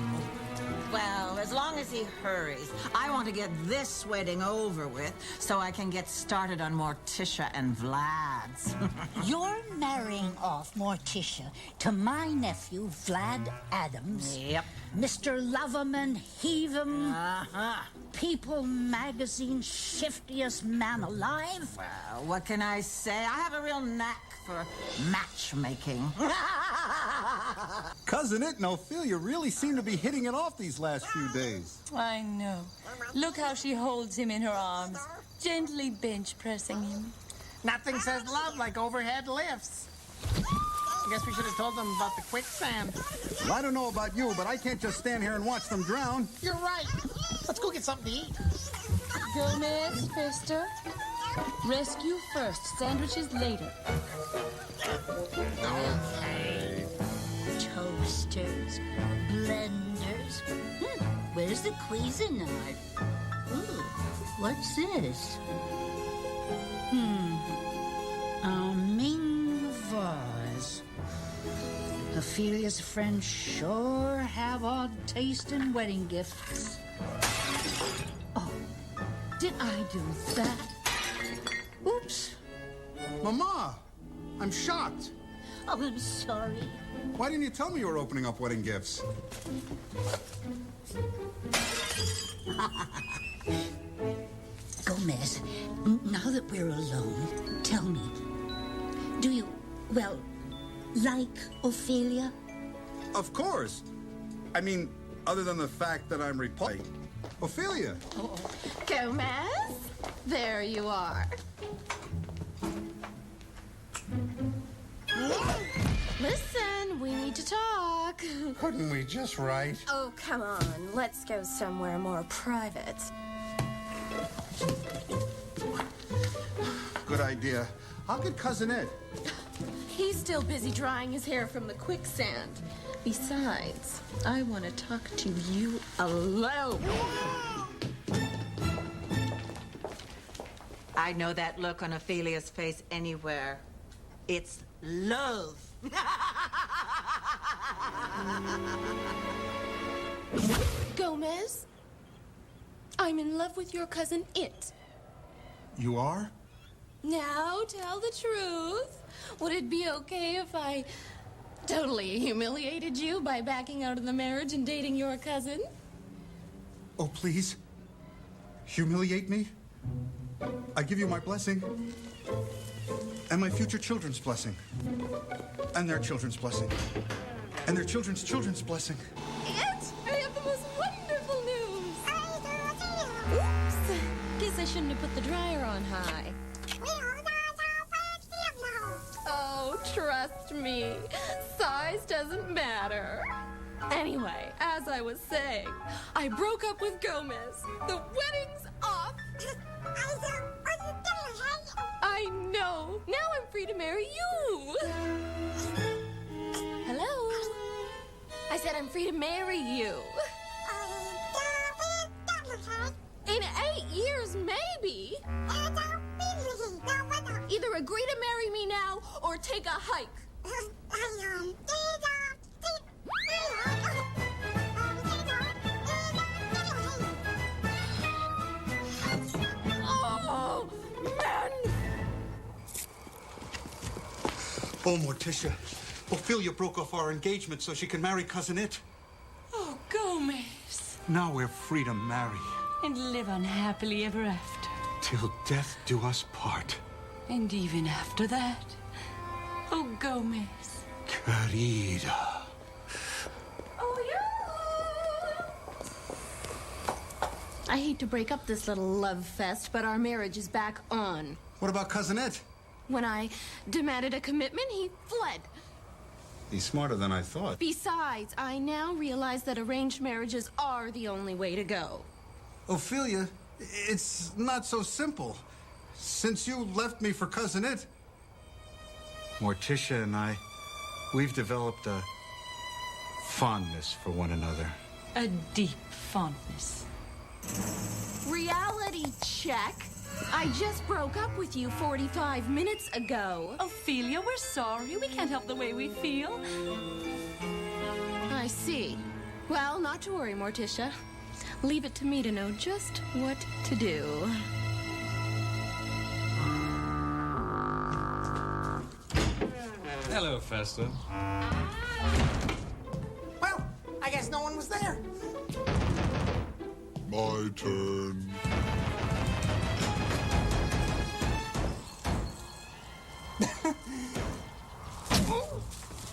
Well, as long as he hurries. I want to get this wedding over with so I can get started on Morticia and Vlad's. You're marrying off Morticia to my nephew, Vlad Addams. Yep. Mr. Love 'em and heave 'em. People magazine's shiftiest man alive. Well, what can I say? I have a real knack for matchmaking. Cousin It and Ophelia really seem to be hitting it off these last few days. I know. Look how she holds him in her arms, gently bench pressing him. Nothing says love like overhead lifts. I guess we should have told them about the quicksand. Well, I don't know about you, but I can't just stand here and watch them drown. You're right. Let's go get something to eat. Gomez, Fester. Rescue first, sandwiches later. Okay. Toasters, blenders. Where's the Cuisinart? Ooh, what's this? A Ming vase. Ophelia's friends sure have odd taste in wedding gifts. Oh, did I do that? Oops. Mama, I'm shocked. Oh, I'm sorry. Why didn't you tell me you were opening up wedding gifts? Gomez, now that we're alone, tell me, do you, well, like Ophelia? Of course. I mean, other than the fact that I'm repulsed. Ophelia. Gomez, there you are. Listen, we need to talk. Couldn't we just write? Oh, come on. Let's go somewhere more private. Good idea. How could Cousin Ed? He's still busy drying his hair from the quicksand. Besides, I want to talk to you alone. I know that look on Ophelia's face anywhere. It's love. Gomez, I'm in love with your cousin It. You are? Now tell the truth. Would it be okay if I totally humiliated you by backing out of the marriage and dating your cousin? Oh, please. Humiliate me? I give you my blessing. And my future children's blessing. And their children's blessing. And their children's children's blessing. It? I have the most wonderful news. Oops. Guess I shouldn't have put the dryer on high. Oh, trust me. Size doesn't matter. Anyway, as I was saying, I broke up with Gomez. The wedding's off. I know. Now I'm free to marry you. Hello? I said I'm free to marry you. In 8 years, maybe. Either agree to marry me now or take a hike. Oh, Morticia. Ophelia broke off our engagement so she can marry Cousin It. Oh, Gomez. Now we're free to marry. And live unhappily ever after. Till death do us part. And even after that. Oh, Gomez. Querida. I hate to break up this little love fest, but our marriage is back on. What about Cousin It? When I demanded a commitment, he fled. He's smarter than I thought. Besides, I now realize that arranged marriages are the only way to go. Ophelia, it's not so simple. Since you left me for Cousin It, Morticia and I, we've developed a fondness for one another. A deep fondness. Reality check. I just broke up with you 45 minutes ago. Ophelia, we're sorry. We can't help the way we feel. I see. Well, not to worry, Morticia. Leave it to me to know just what to do. Hello, Festa. Well, I guess no one was there. My turn.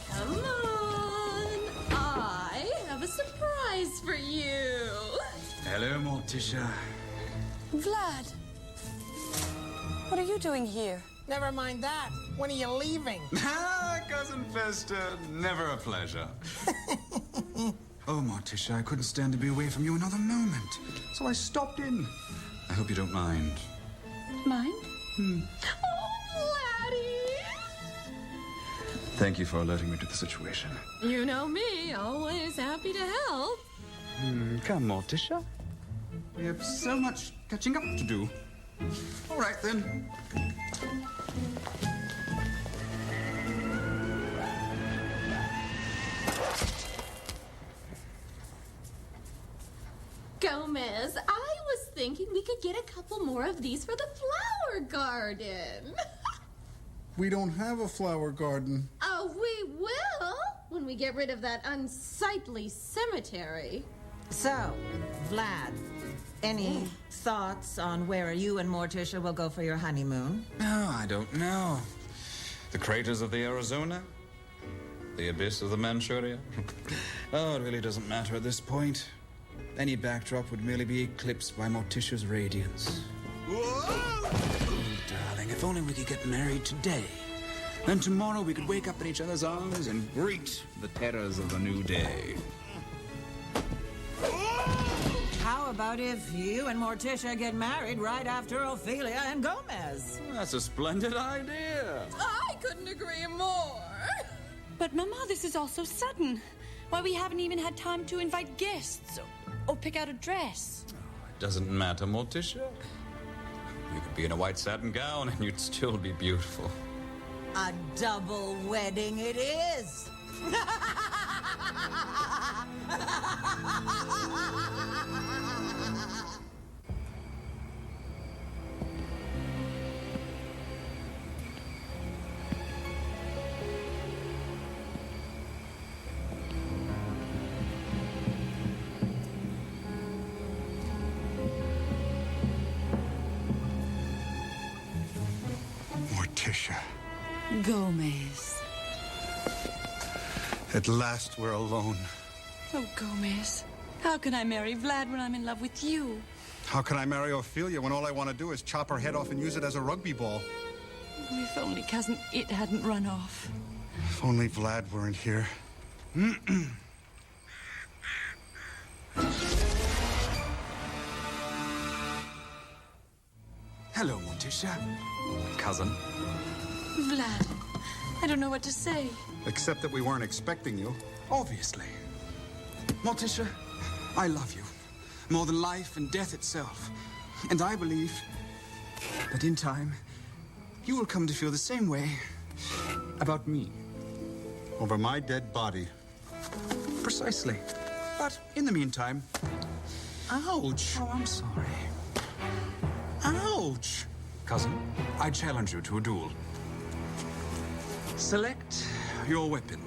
Come on. I have a surprise for you. Hello, Morticia. Vlad. What are you doing here? Never mind that. When are you leaving? Ah, Cousin Festa. Never a pleasure. Oh, Morticia, I couldn't stand to be away from you another moment. So I stopped in. I hope you don't mind. Mind? Oh, Laddie. Thank you for alerting me to the situation. You know me, always happy to help. Come, Morticia. We have so much catching up to do. All right, then. Gomez, I was thinking we could get a couple more of these for the flower garden. We don't have a flower garden. Oh, we will when we get rid of that unsightly cemetery. So, Vlad, any thoughts on where you and Morticia will go for your honeymoon? Oh, I don't know. The craters of the Arizona? The abyss of the Manchuria? Oh, it really doesn't matter at this point. Any backdrop would merely be eclipsed by Morticia's radiance. Oh, darling, if only we could get married today. Then tomorrow we could wake up in each other's arms and greet the terrors of a new day. How about if you and Morticia get married right after Ophelia and Gomez? That's a splendid idea. I couldn't agree more. But, Mama, this is all so sudden. Why, we haven't even had time to invite guests or pick out a dress. It doesn't matter, Morticia. You could be in a white satin gown and you'd still be beautiful. A double wedding it is. Morticia. Gomez. At last we're alone. Oh, Gomez. How can I marry Vlad when I'm in love with you? How can I marry Ophelia when all I want to do is chop her head off and use it as a rugby ball? If only Cousin It hadn't run off. If only Vlad weren't here. Hello, Morticia. Cousin. Vlad, I don't know what to say. Except that we weren't expecting you. Obviously. Morticia, I love you. More than life and death itself. And I believe that in time, you will come to feel the same way about me. over my dead body. Precisely. But in the meantime... Ouch! Oh, I'm sorry. Ouch! Cousin, I challenge you to a duel. Select your weapon.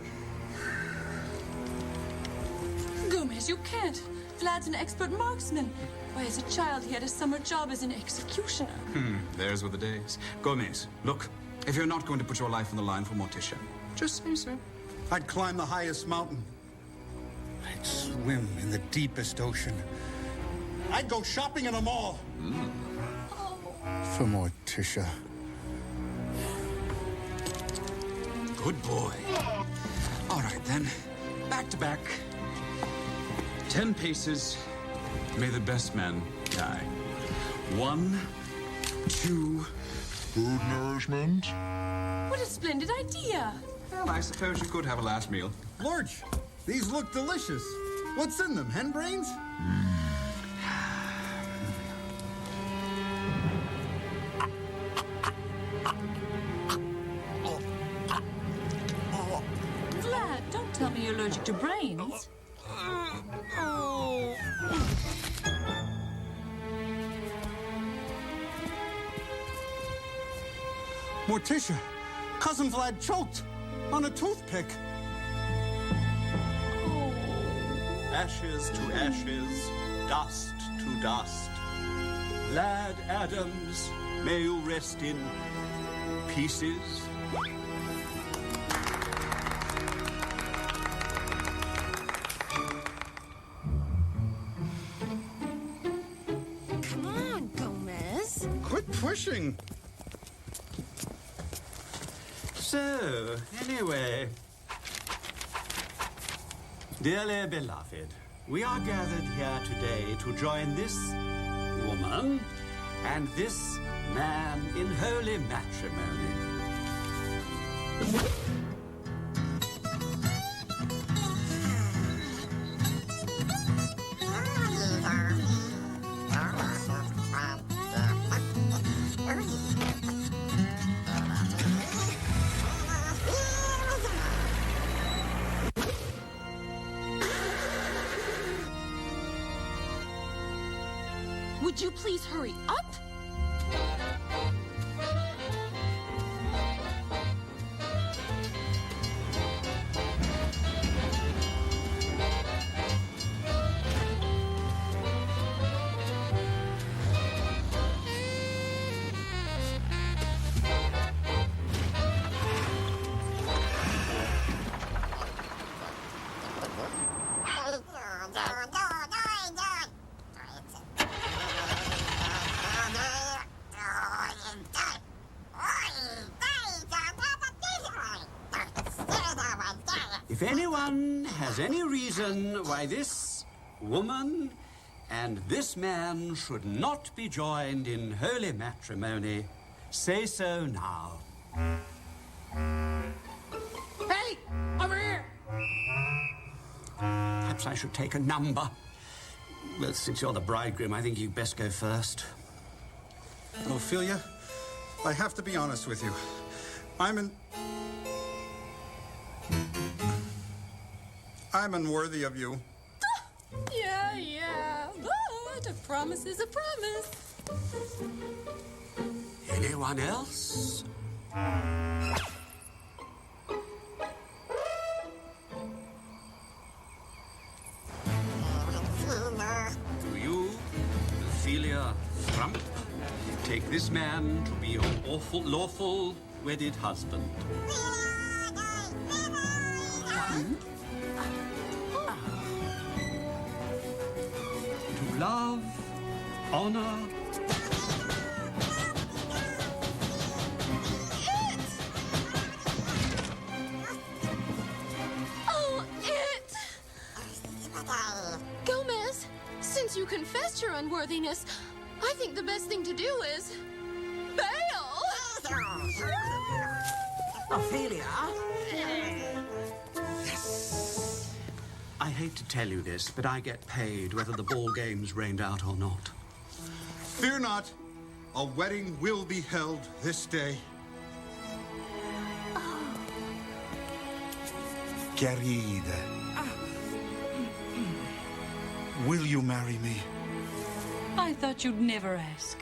Gomez, you can't. Vlad's an expert marksman. Why, as a child, he had a summer job as an executioner. Theirs were the days. Gomez, look, if you're not going to put your life on the line for Morticia, just say so. I'd climb the highest mountain. I'd swim in the deepest ocean. I'd go shopping in a mall. For Morticia. Good boy. All right, then. Back to back. 10 paces. May the best man die. 1, 2... Food nourishment? What a splendid idea. Well, I suppose you could have a last meal. Lorch, these look delicious. What's in them, hen brains? Vlad, don't tell me you're allergic to brains. Morticia, Cousin Vlad choked on a toothpick. Ashes to ashes, dust to dust. Lad Addams, may you rest in pieces. Come on, Gomez. Quit pushing. So, anyway, dearly beloved, we are gathered here today to join this woman and this man in holy matrimony. Would you please hurry up? If anyone has any reason why this woman and this man should not be joined in holy matrimony, say so now. Hey! Over here! Perhaps I should take a number. Well, since you're the bridegroom, I think you'd best go first. Ophelia, I have to be honest with you. I'm unworthy of you. Yeah. But a promise is a promise. Anyone else? Do you, Ophelia Trump, take this man to be your lawful wedded husband? To love, honor, Gomez, since you confessed your unworthiness, I think the best thing to do is bail. Ophelia? I hate to tell you this, but I get paid whether the ball game's rained out or not. Fear not. A wedding will be held this day. querida. Will you marry me? I thought you'd never ask.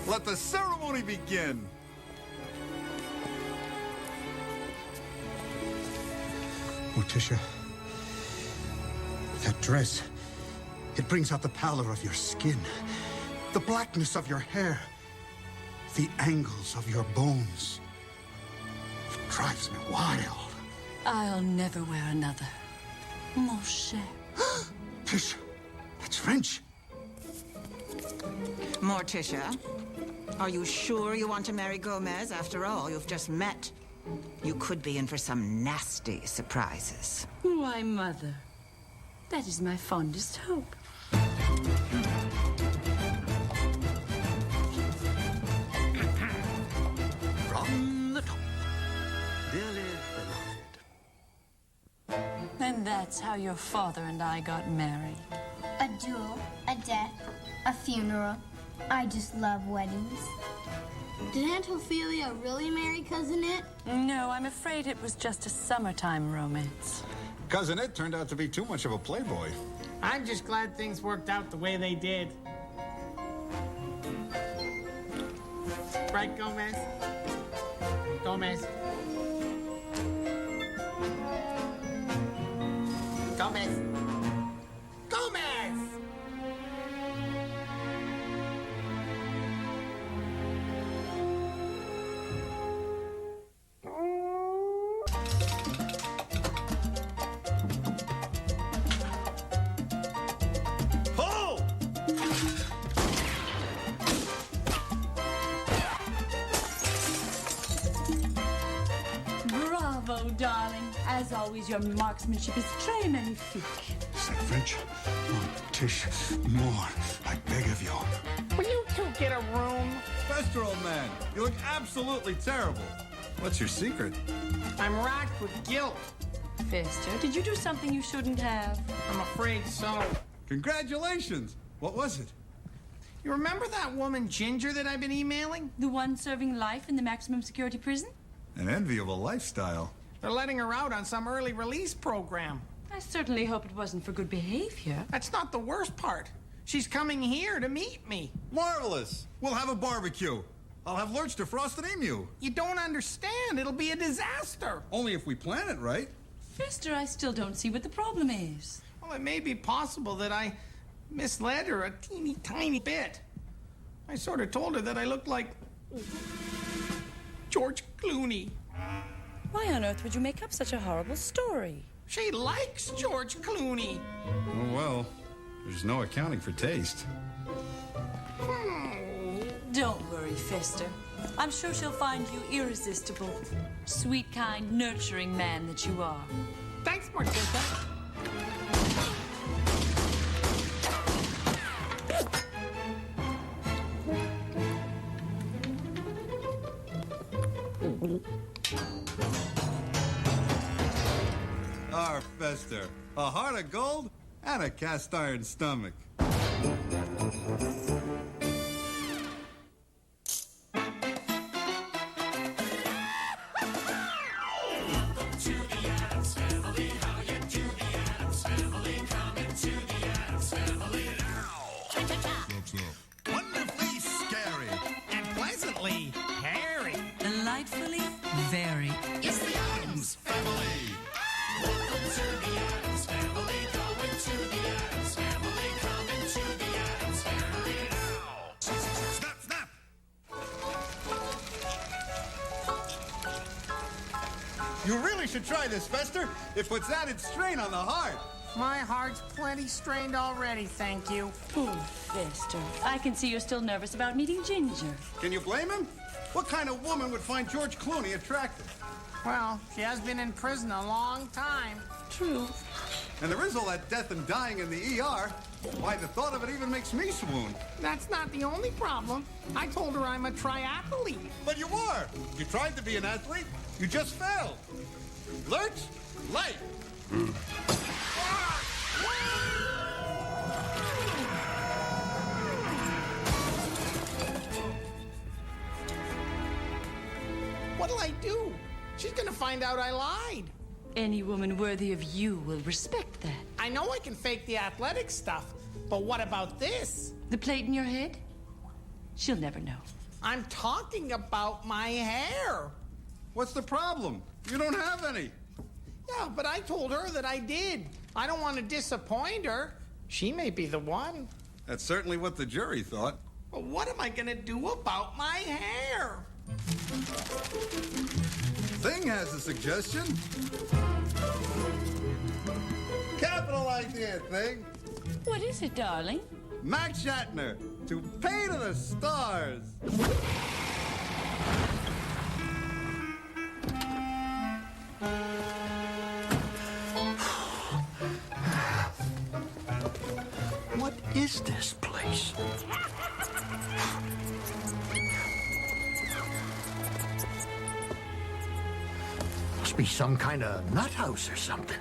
Let the ceremony begin. Morticia, that dress, it brings out the pallor of your skin, the blackness of your hair, the angles of your bones. It drives me wild. I'll never wear another. Mon cher. Tish, that's French. Morticia, are you sure you want to marry Gomez? After all, you've just met. You could be in for some nasty surprises. Why, Mother, that is my fondest hope. From the top. Dearly beloved. And that's how your father and I got married. A duel, a death, a funeral. I just love weddings. Did Aunt Ophelia really marry Cousin It? No, I'm afraid it was just a summertime romance. Cousin It turned out to be too much of a playboy. I'm just glad things worked out the way they did. Right, Gomez? Gomez? Gomez? Gomez! Bravo, darling. As always, your marksmanship is très magnifique. Is that French? Oh, Tish, more, I beg of you. Will you two get a room? Fester, old man, you look absolutely terrible. What's your secret? I'm racked with guilt. Fester, did you do something you shouldn't have? I'm afraid so. Congratulations. What was it? You remember that woman Ginger that I've been emailing? The one serving life in the maximum security prison? An enviable lifestyle. They're letting her out on some early release program. I certainly hope it wasn't for good behavior. That's not the worst part. She's coming here to meet me. Marvelous. We'll have a barbecue. I'll have Lurch to frost an emu. You don't understand. It'll be a disaster. Only if we plan it right. Fester, I still don't see what the problem is. Well, it may be possible that I misled her a teeny tiny bit. I sort of told her that I looked like George Clooney. Why on earth would you make up such a horrible story? She likes George Clooney. Oh, well, there's no accounting for taste. Don't worry, Fester. I'm sure she'll find you irresistible. Sweet, kind, nurturing man that you are. Thanks, Morticia. Our Fester, a heart of gold and a cast iron stomach. Wonderfully scary. And pleasantly hairy. Delightfully very. It's the Addams Family. Welcome to the Addams Family. Go into the Addams Family. Come into the Addams Family now. Snap, snap. You really should try this, Fester. It puts added strain on the heart. My heart's plenty strained already, thank you. Poor Fester. I can see you're still nervous about meeting Ginger. Can you blame him? What kind of woman would find George Clooney attractive? Well, she has been in prison a long time. True. And there is all that death and dying in the ER. Why, the thought of it even makes me swoon. That's not the only problem. I told her I'm a triathlete. But you were. You tried to be an athlete. You just failed. Lurch, light. What'll I do? She's gonna find out I lied. Any woman worthy of you will respect that. I know I can fake the athletic stuff, but what about this? The plate in your head? She'll never know. I'm talking about my hair. What's the problem? You don't have any. Yeah, but I told her that I did. I don't want to disappoint her. She may be the one. That's certainly what the jury thought. But what am I gonna do about my hair? Thing has a suggestion. Capital idea, Thing. What is it, darling? Max Shatner to pay to the stars. What is this place? Must be some kind of nut house or something.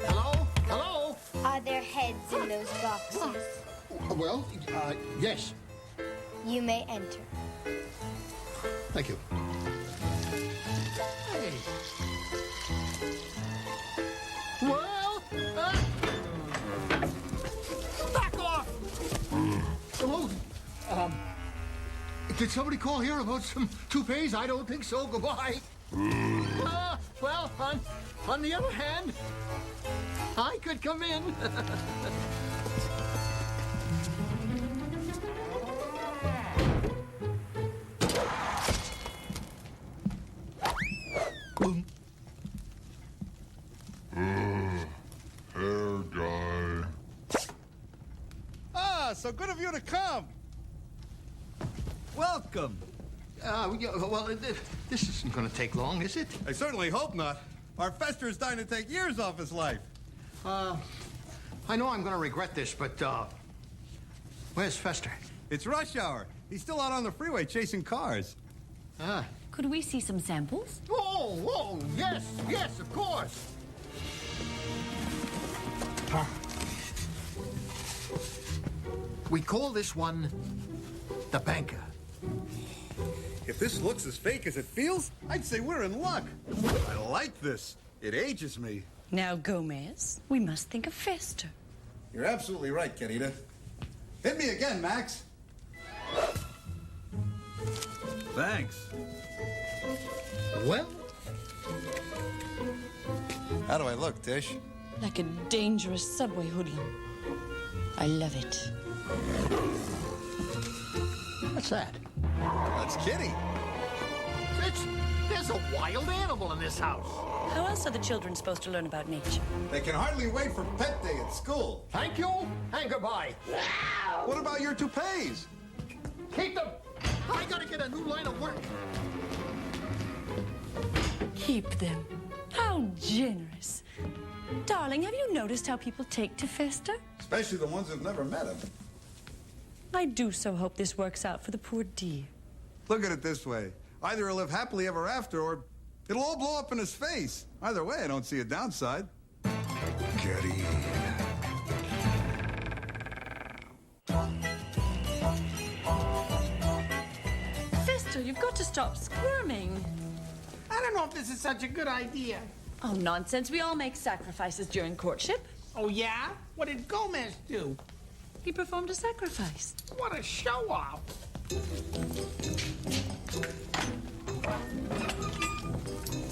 Hello? Hello? Are there heads in those boxes? Well, yes. You may enter. Thank you. Hey. Well, back off! Hello? Did somebody call here about some toupees? I don't think so. Goodbye. Well, on the other hand, I could come in. Hair guy. Ah, so good of you to come. Welcome. Well, this isn't going to take long, is it? I certainly hope not. Our Fester's dying to take years off his life. I know I'm going to regret this, but, where's Fester? It's rush hour. He's still out on the freeway chasing cars. Could we see some samples? Oh, yes, of course. We call this one the banker. If this looks as fake as it feels, I'd say we're in luck. I like this. It ages me. Now, Gomez, we must think of Fester. You're absolutely right, Querida. Hit me again, Max. Thanks. Well? How do I look, Tish? Like a dangerous subway hoodlum. I love it. What's that? That's Kitty. There's a wild animal in this house. How else are the children supposed to learn about nature? They can hardly wait for pet day at school. Thank you, and goodbye. What about your toupees? Keep them. I gotta get a new line of work. Keep them. How generous. Darling, have you noticed how people take to Fester? Especially the ones who've never met him. I do so hope this works out for the poor dear. Look at it this way. Either he'll live happily ever after, or it'll all blow up in his face. Either way, I don't see a downside. Get in. Fester, you've got to stop squirming. I don't know if this is such a good idea. Oh, nonsense. We all make sacrifices during courtship. Oh, yeah? What did Gomez do? He performed a sacrifice. What a show-off.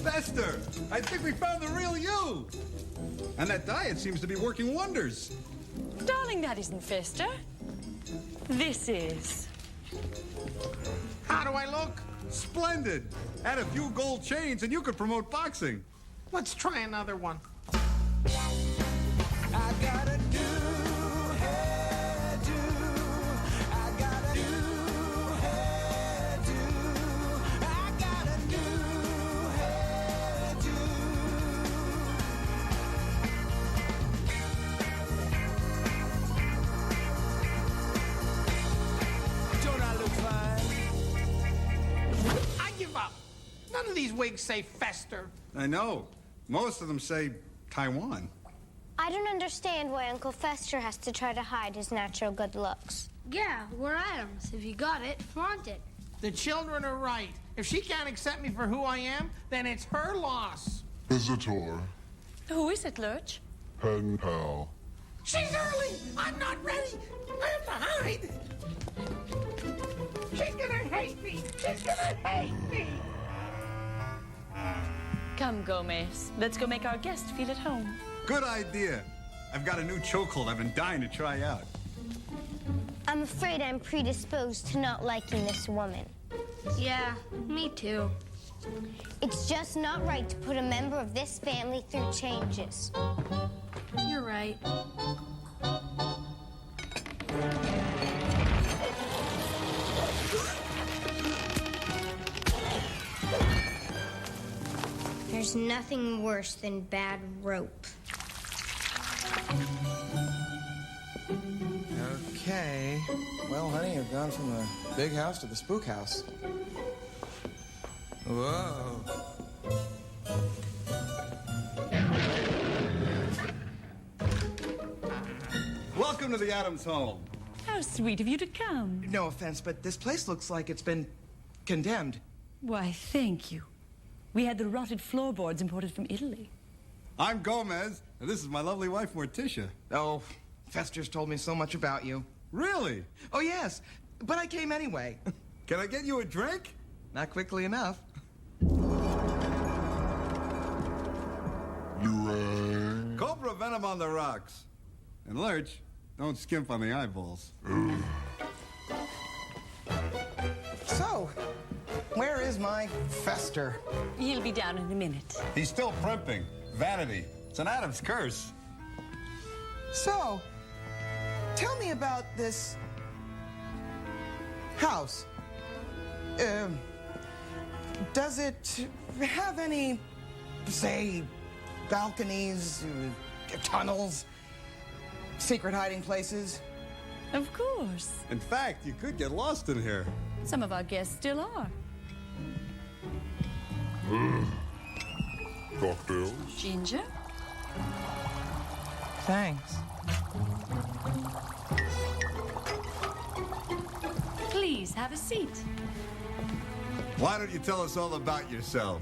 Fester, I think we found the real you. And that diet seems to be working wonders. Darling, that isn't Fester. This is. How do I look? Splendid. Add a few gold chains and you could promote boxing. Let's try another one. I got a new hairdo. I got a new hairdo. I got a new hairdo. Don't I look fine? I give up. None of these wigs say Fester. I know. Most of them say Taiwan. I don't understand why Uncle Fester has to try to hide his natural good looks. Yeah, we're Addams. If you got it, flaunt it. The children are right. If she can't accept me for who I am, then it's her loss. Visitor. Who is it, Lurch? Pen pal. She's early. I'm not ready. I have to hide. She's gonna hate me. She's gonna hate me. Come, Gomez. Let's go make our guest feel at home. Good idea. I've got a new chokehold I've been dying to try out. I'm afraid I'm predisposed to not liking this woman. Yeah, me too. It's just not right to put a member of this family through changes. You're right. There's nothing worse than bad rope. Okay. Well, honey, you've gone from the big house to the spook house. Whoa. Welcome to the Addams home. How sweet of you to come. No offense, but this place looks like it's been condemned. Why, thank you. We had the rotted floorboards imported from Italy. I'm Gomez, and this is my lovely wife, Morticia. Oh, Fester's told me so much about you. Really? Oh, yes, but I came anyway. Can I get you a drink? Not quickly enough. Cobra venom on the rocks. And Lurch, don't skimp on the eyeballs. So, where is my Fester? He'll be down in a minute. He's still primping. Vanity. It's an Addams curse. So, tell me about this house. Does it have any, say, balconies, tunnels, secret hiding places? Of course. In fact, you could get lost in here. Some of our guests still are. Cocktails? Ginger? Thanks. Please have a seat. Why don't you tell us all about yourself?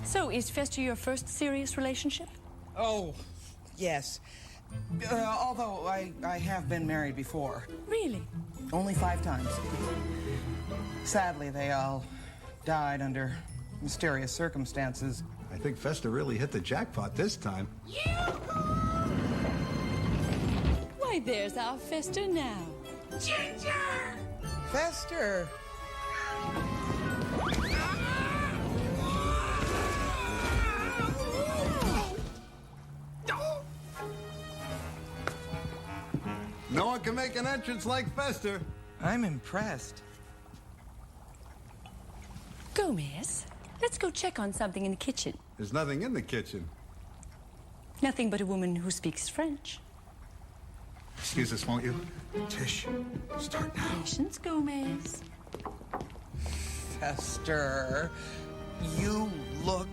So, is Fester your first serious relationship? Oh, yes. Although I have been married before. Really? Only 5 times. Sadly, they all died under mysterious circumstances. I think Fester really hit the jackpot this time. Why, there's our Fester now. Ginger! Fester! No one can make an entrance like Fester. I'm impressed. Gomez, let's go check on something in the kitchen. There's nothing in the kitchen. Nothing but a woman who speaks French. Excuse us, won't you? Tish, start now. Patience, Gomez. Fester, you look...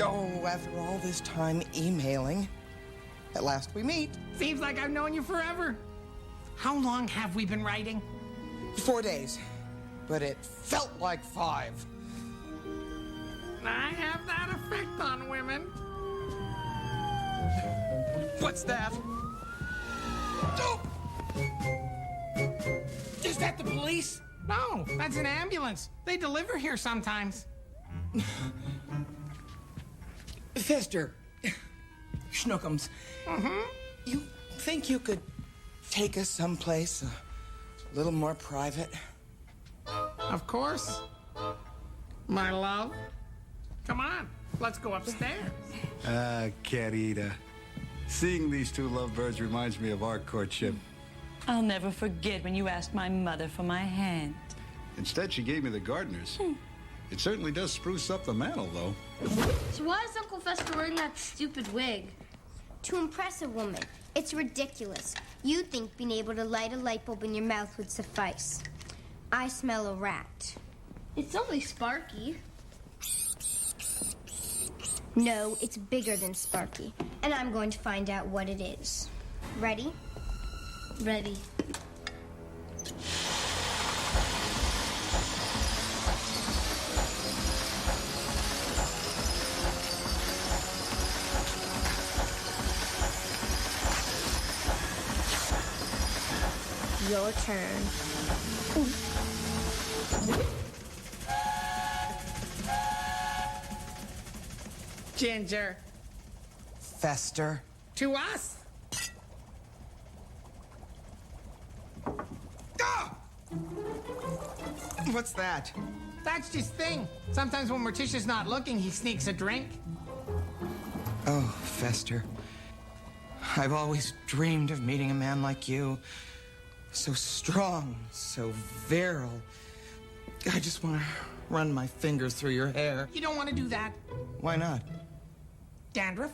Oh, after all this time emailing, at last we meet. Seems like I've known you forever. How long have we been writing? 4 days, but it felt like 5. I have that effect on women. What's that? Oh! Is that the police? No, that's an ambulance. They deliver here sometimes. Fester, Schnookums, you think you could take us someplace a little more private? Of course. My love. Come on, let's go upstairs. Querida. Seeing these 2 lovebirds reminds me of our courtship. I'll never forget when you asked my mother for my hand. Instead, she gave me the gardeners. It certainly does spruce up the mantel, though. So why is Uncle Fester wearing that stupid wig? To impress a woman. It's ridiculous. You'd think being able to light a light bulb in your mouth would suffice. I smell a rat. It's only Sparky. No, it's bigger than Sparky. And I'm going to find out what it is. Ready? Ready. Your turn. Ginger. Fester. To us. Ah! What's that? That's his thing. Sometimes when Morticia's not looking, he sneaks a drink. Oh, Fester. I've always dreamed of meeting a man like you. So strong, so virile. I just want to run my fingers through your hair. You don't want to do that. Why not? Dandruff?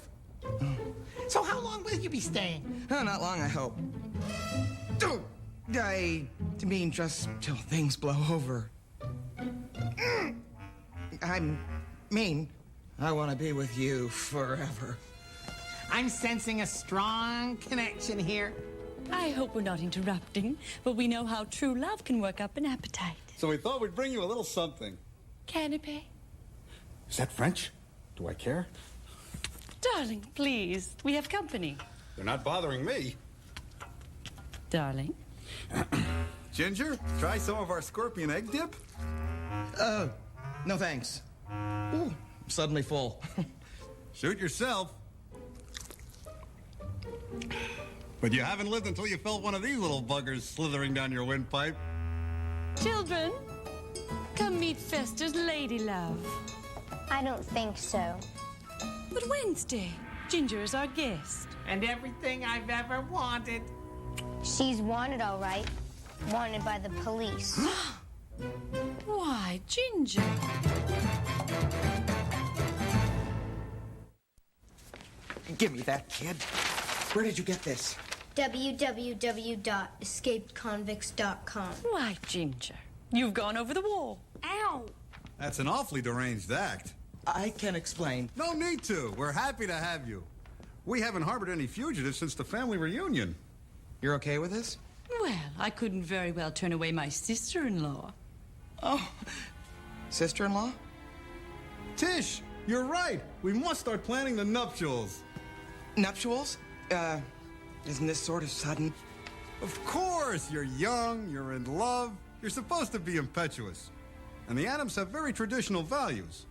So how long will you be staying? Oh, not long, I hope. I mean, just till things blow over. I mean, I want to be with you forever. I'm sensing a strong connection here. I hope we're not interrupting, but we know how true love can work up an appetite. So we thought we'd bring you a little something. Canapé? Is that French? Do I care? Darling, please. We have company. They're not bothering me. Darling? Ginger, try some of our scorpion egg dip? No thanks. Ooh, I'm suddenly full. Shoot yourself. But you haven't lived until you felt one of these little buggers slithering down your windpipe. Children, come meet Fester's lady love. I don't think so. But Wednesday, Ginger is our guest. And everything I've ever wanted. She's wanted, all right. Wanted by the police. Why, Ginger? Give me that, kid. Where did you get this? www.escapedconvicts.com. Why, Ginger, you've gone over the wall. Ow! That's an awfully deranged act. I can explain. No need to. We're happy to have you. We haven't harbored any fugitives since the family reunion. You're okay with this? Well, I couldn't very well turn away my sister-in-law. Oh, sister-in-law? Tish, you're right. We must start planning the nuptials. Nuptials? Isn't this sort of sudden? Of course. You're young, you're in love. You're supposed to be impetuous. And the Addams have very traditional values.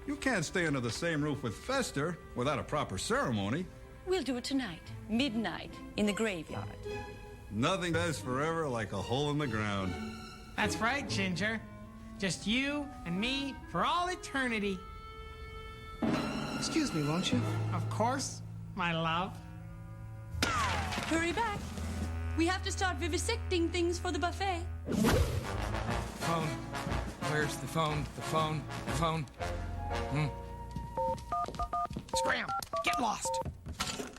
You can't stay under the same roof with Fester without a proper ceremony. We'll do it tonight, midnight, in the graveyard. Nothing lasts forever like a hole in the ground. That's right, Ginger. Just you and me for all eternity. Excuse me, won't you? Of course, my love. Hurry back. We have to start vivisecting things for the buffet. Phone. Where's the phone? The phone. The phone. Scram! Get lost!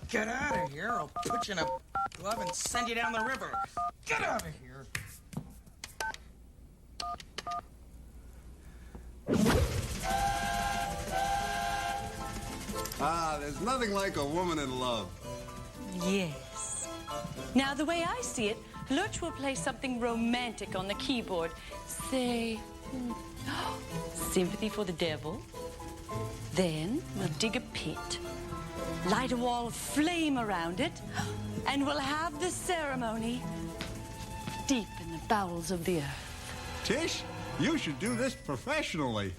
Get out of here. I'll put you in a glove and send you down the river. Get out of here. Ah, there's nothing like a woman in love. Yes. Now, the way I see it, Lurch will play something romantic on the keyboard. Say, Sympathy for the Devil. Then we'll dig a pit, light a wall of flame around it, and we'll have the ceremony deep in the bowels of the earth. Tish, you should do this professionally.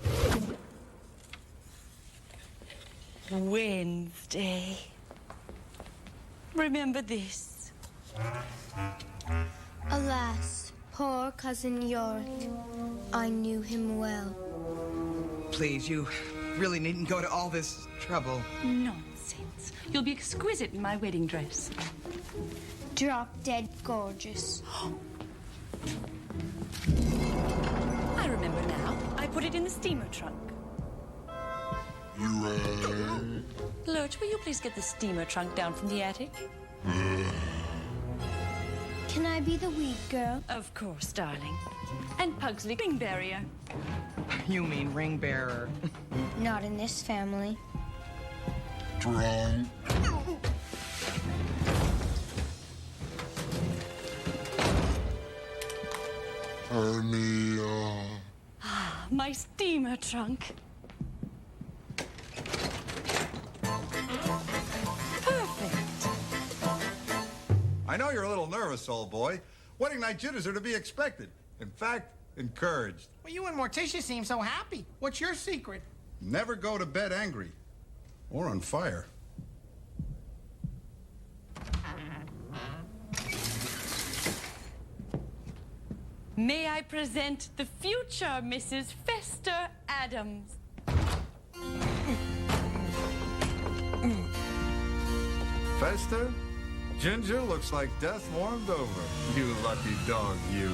Wednesday. Remember this. Alas, poor cousin Yorick. I knew him well. Please, you really needn't go to all this trouble. Nonsense. You'll be exquisite in my wedding dress. Drop dead gorgeous. I remember now. I put it in the steamer trunk. Lurch, will you please get the steamer trunk down from the attic? Can I be the weed girl? Of course, darling. And Pugsley, ring barrier. You mean ring bearer. Not in this family. strong. Hermia. My steamer trunk. Perfect. I know you're a little nervous, old boy. Wedding night jitters are to be expected. In fact, encouraged. Well, you and Morticia seem so happy. What's your secret? Never go to bed angry. Or on fire. May I present the future Mrs. Fester Addams? Fester? Ginger looks like death warmed over. You lucky dog, you.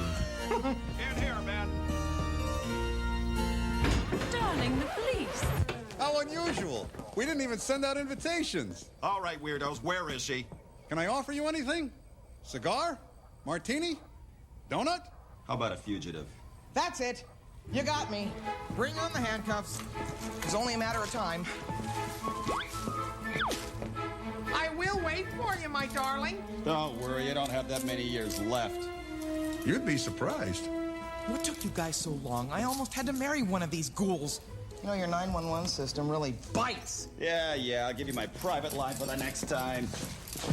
In here, man. Darling, the police. How unusual. We didn't even send out invitations. All right, weirdos, where is she? Can I offer you anything? Cigar? Martini? Donut? How about a fugitive? That's it. You got me. Bring on the handcuffs. It's only a matter of time. I will wait for you, my darling. Don't worry, you don't have that many years left. You'd be surprised. What took you guys so long? I almost had to marry one of these ghouls. You know, your 911 system really bites. Yeah, I'll give you my private line for the next time.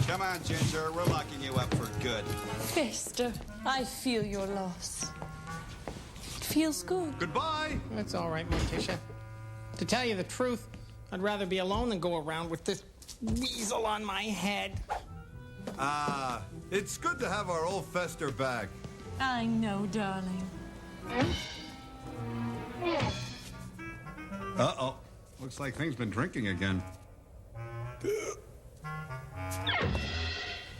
Come on, Ginger, we're locking you up for good. Fester, I feel your loss. It feels good. Goodbye. That's all right, Morticia. To tell you the truth, I'd rather be alone than go around with this weasel on my head. Ah, it's good to have our old Fester back. I know, darling. Uh-oh. Looks like things been drinking again.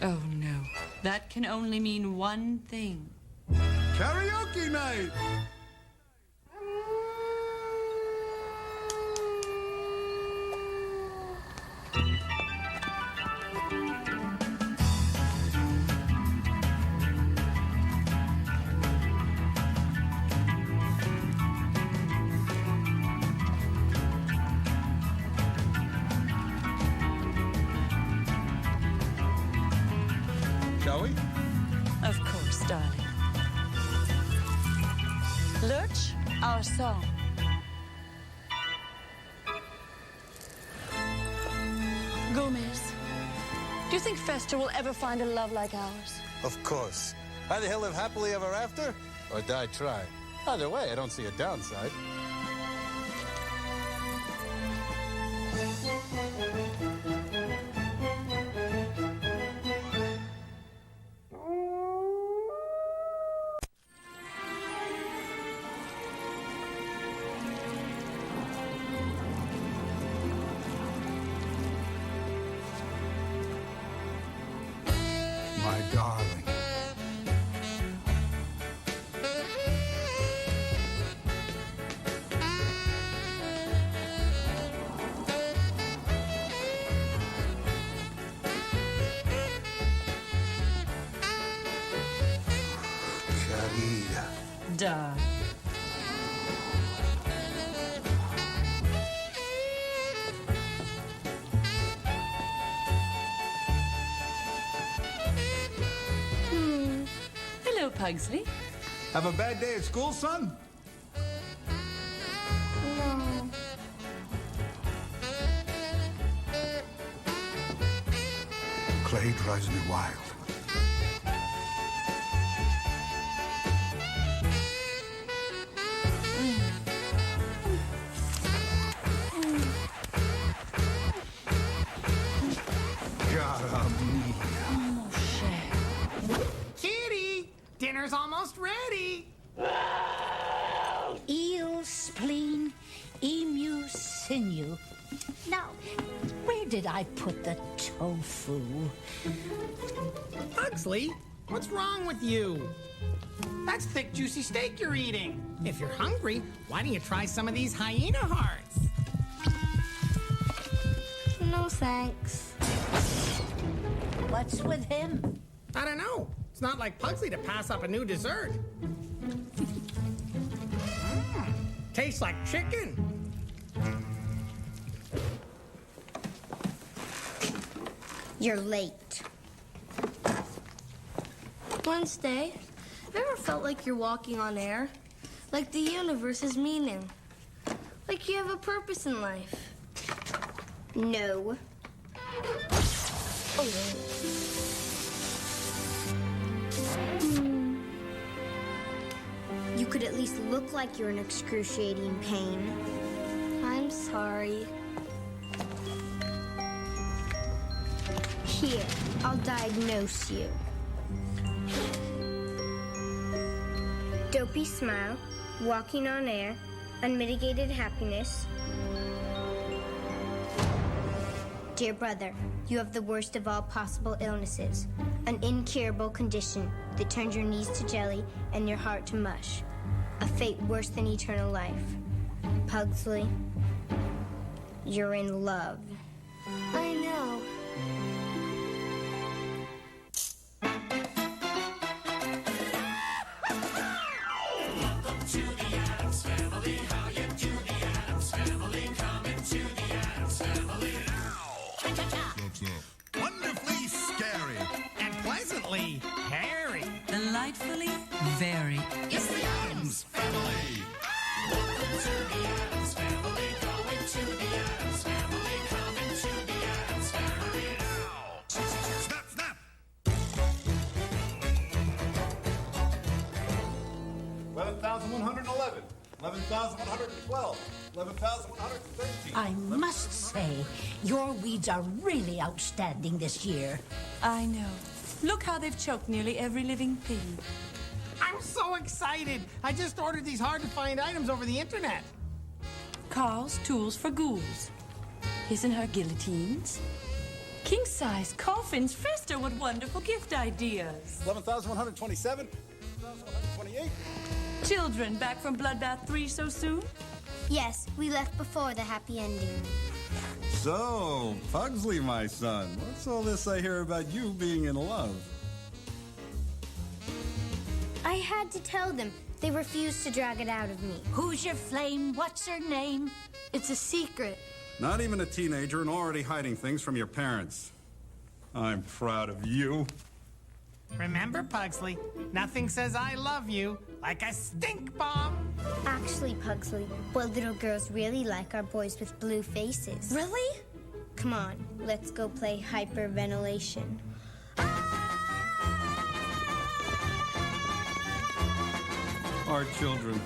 Oh, no. That can only mean one thing. Karaoke night! Shall we? Of course, darling. Lurch, our song. Gomez, do you think Fester will ever find a love like ours? Of course. Either he'll live happily ever after, or die trying. Either way, I don't see a downside. My darling. Querida. Darling. Hello, Pugsley. Have a bad day at school, son? No. Clay drives me wild. Kitty, dinner's almost ready. Eel, spleen, emu, sinew. Now, where did I put the tofu? Pugsley, what's wrong with you? That's thick, juicy steak you're eating. If you're hungry, why don't you try some of these hyena hearts? No thanks. What's with him? I don't know. It's not like Pugsley to pass up a new dessert. Tastes like chicken. You're late. Wednesday, have you ever felt like you're walking on air? Like the universe has meaning? Like you have a purpose in life? No. Oh. You could at least look like you're in excruciating pain. I'm sorry. Here, I'll diagnose you. Dopey smile, walking on air, unmitigated happiness. Dear brother, you have the worst of all possible illnesses, an incurable condition that turns your knees to jelly and your heart to mush, a fate worse than eternal life. Pugsley, you're in love. I know. Welcome to the Addams Family. How you do, the Addams Family? Coming to the Addams Family now. Wonderfully scary. And pleasantly hairy. Delightfully very. It's the Addams Family. Welcome to the Addams Family. Going to the Addams Family. Coming to the Addams Family now. Snap, snap. 11,111. 11,112. 11,113. I must say, your weeds are really outstanding this year. I know. Look how they've choked nearly every living thing. I'm so excited. I just ordered these hard-to-find items over the internet. Carl's tools for ghouls. His and her guillotines. King-size coffins. Fester, what wonderful gift ideas. 11,127. 11,128. Children back from Bloodbath 3 so soon? Yes, we left before the happy ending. So, Pugsley, my son, what's all this I hear about you being in love? I had to tell them. They refused to drag it out of me. Who's your flame? What's her name? It's a secret. Not even a teenager and already hiding things from your parents. I'm proud of you. Remember, Pugsley, nothing says I love you like a stink bomb. Actually, Pugsley, what little girls really like are boys with blue faces. Really? Come on, let's go play hyperventilation. Our children,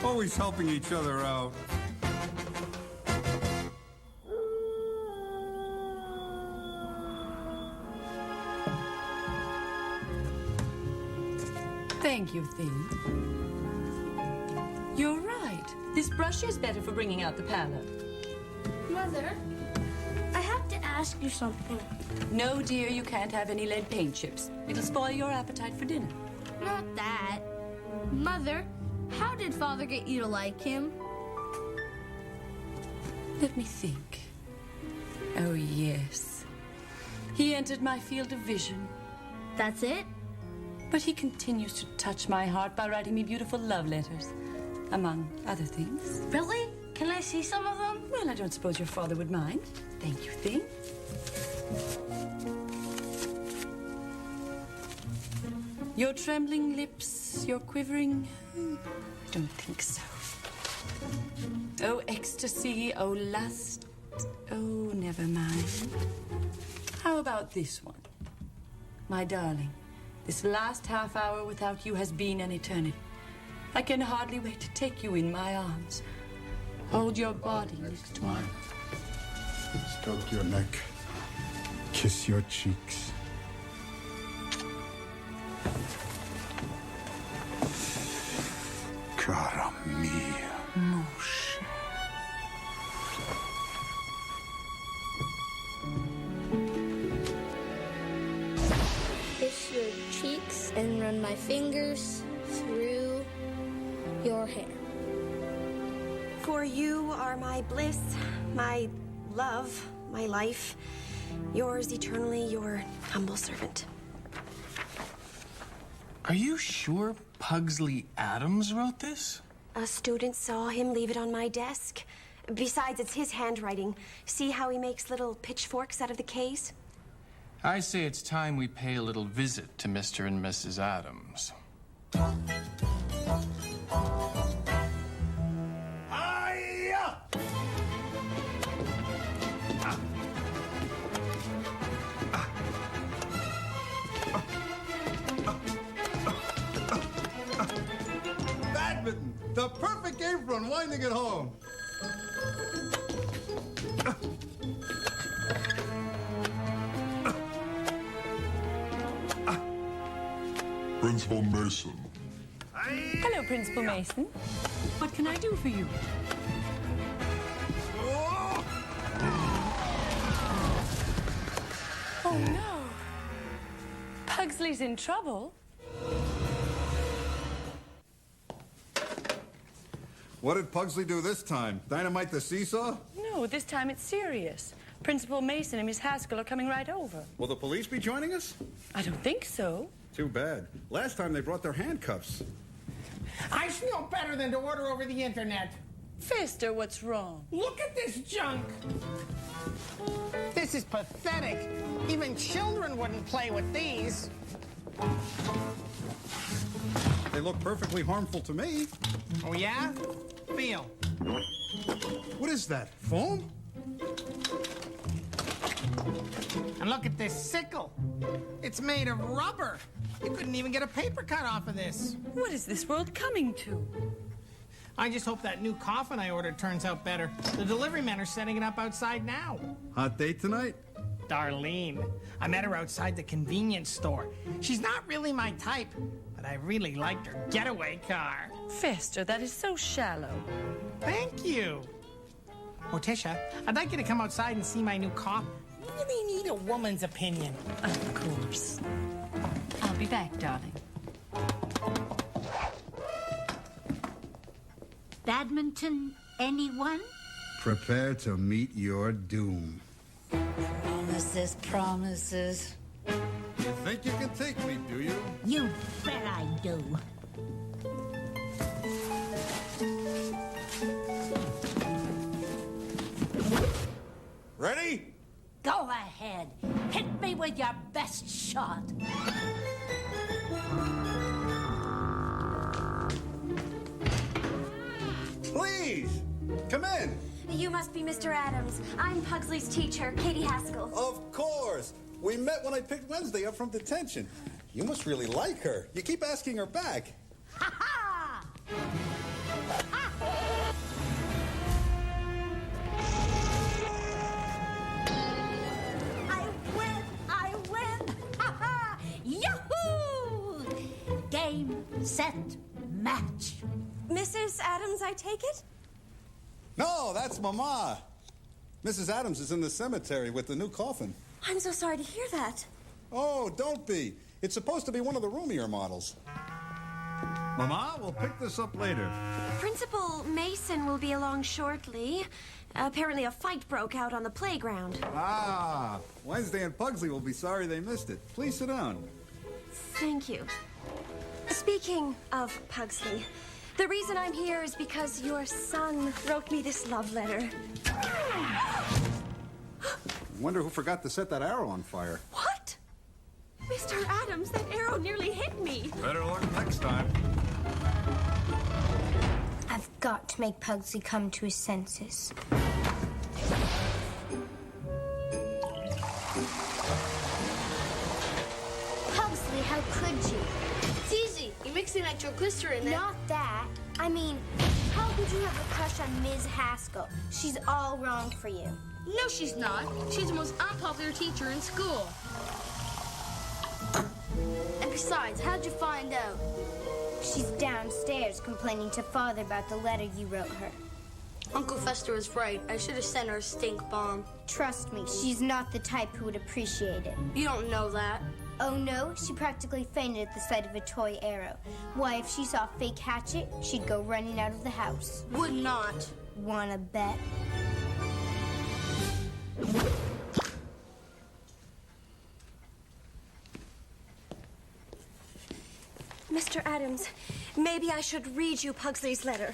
always helping each other out. Thank you, Thing. You're right. This brush is better for bringing out the palette. Mother, I have to ask you something. No, dear, you can't have any lead paint chips. It'll spoil your appetite for dinner. Not that. Mother, how did Father get you to like him? Let me think. Oh, yes. He entered my field of vision. That's it? But he continues to touch my heart by writing me beautiful love letters, among other things. Really? Can I see some of them? Well, I don't suppose your father would mind. Thank you, Thing. Your trembling lips, your quivering... I don't think so. Oh, ecstasy, oh, lust. Oh, never mind. How about this one? My darling, this last half hour without you has been an eternity. I can hardly wait to take you in my arms. Hold your body next to mine. Stroke your neck. Kiss your cheeks. Cara mia. Moshe. Kiss your cheeks and run my fingers through your hair. For you are my bliss, my love, my life. Yours eternally, your humble servant. Are you sure Pugsley Addams wrote this? A student saw him leave it on my desk. Besides, it's his handwriting. See how he makes little pitchforks out of the K's? I say it's time we pay a little visit to Mr. and Mrs. Addams. Badminton, the perfect game for unwinding at home. Principal Mason. Hello, Principal Mason. What can I do for you? Oh, no. Pugsley's in trouble. What did Pugsley do this time? Dynamite the seesaw? No, this time it's serious. Principal Mason and Miss Haskell are coming right over. Will the police be joining us? I don't think so. Too bad. Last time they brought their handcuffs. I feel better than to order over the internet. Fester, what's wrong? Look at this junk. This is pathetic. Even children wouldn't play with these. They look perfectly harmful to me. Oh, yeah? Feel. What is that, foam? And look at this sickle. It's made of rubber. You couldn't even get a paper cut off of this. What is this world coming to? I just hope that new coffin I ordered turns out better. The delivery men are setting it up outside now. Hot date tonight? Darlene. I met her outside the convenience store. She's not really my type, but I really liked her getaway car. Fester, that is so shallow. Thank you. Morticia, I'd like you to come outside and see my new coffin. Really need a woman's opinion. Of course. I'll be back, darling. Badminton, anyone? Prepare to meet your doom. Promises, promises. You think you can take me, do you? You bet I do. Ready? Go ahead. Hit me with your best shot. Please, come in. You must be Mr. Addams. I'm Pugsley's teacher, Katie Haskell. Of course. We met when I picked Wednesday up from detention. You must really like her. You keep asking her back. Ha ha! I win! Ha ha! Yahoo! Game, set, match. Mrs. Addams, I take it? No, that's Mama. Mrs. Addams is in the cemetery with the new coffin. I'm so sorry to hear that. Oh, don't be. It's supposed to be one of the roomier models. Mama, we'll pick this up later. Principal Mason will be along shortly. Apparently a fight broke out on the playground. Ah, Wednesday and Pugsley will be sorry they missed it. Please sit down. Thank you. Speaking of Pugsley, the reason I'm here is because your son wrote me this love letter. Wonder who forgot to set that arrow on fire. What? Mr. Addams, that arrow nearly hit me. Better luck next time. I've got to make Pugsley come to his senses. Pugsley, how could you? It's easy. You mix the nitroglycerin in. Not that. I mean, how could you have a crush on Ms. Haskell? She's all wrong for you. No, she's not. She's the most unpopular teacher in school. And besides, how'd you find out? She's downstairs complaining to Father about the letter you wrote her. Uncle Fester was right. I should have sent her a stink bomb. Trust me, she's not the type who would appreciate it. You don't know that. Oh no, she practically fainted at the sight of a toy arrow. Why, if she saw a fake hatchet, she'd go running out of the house. Would not. Wanna bet? Mr. Addams, maybe I should read you Pugsley's letter.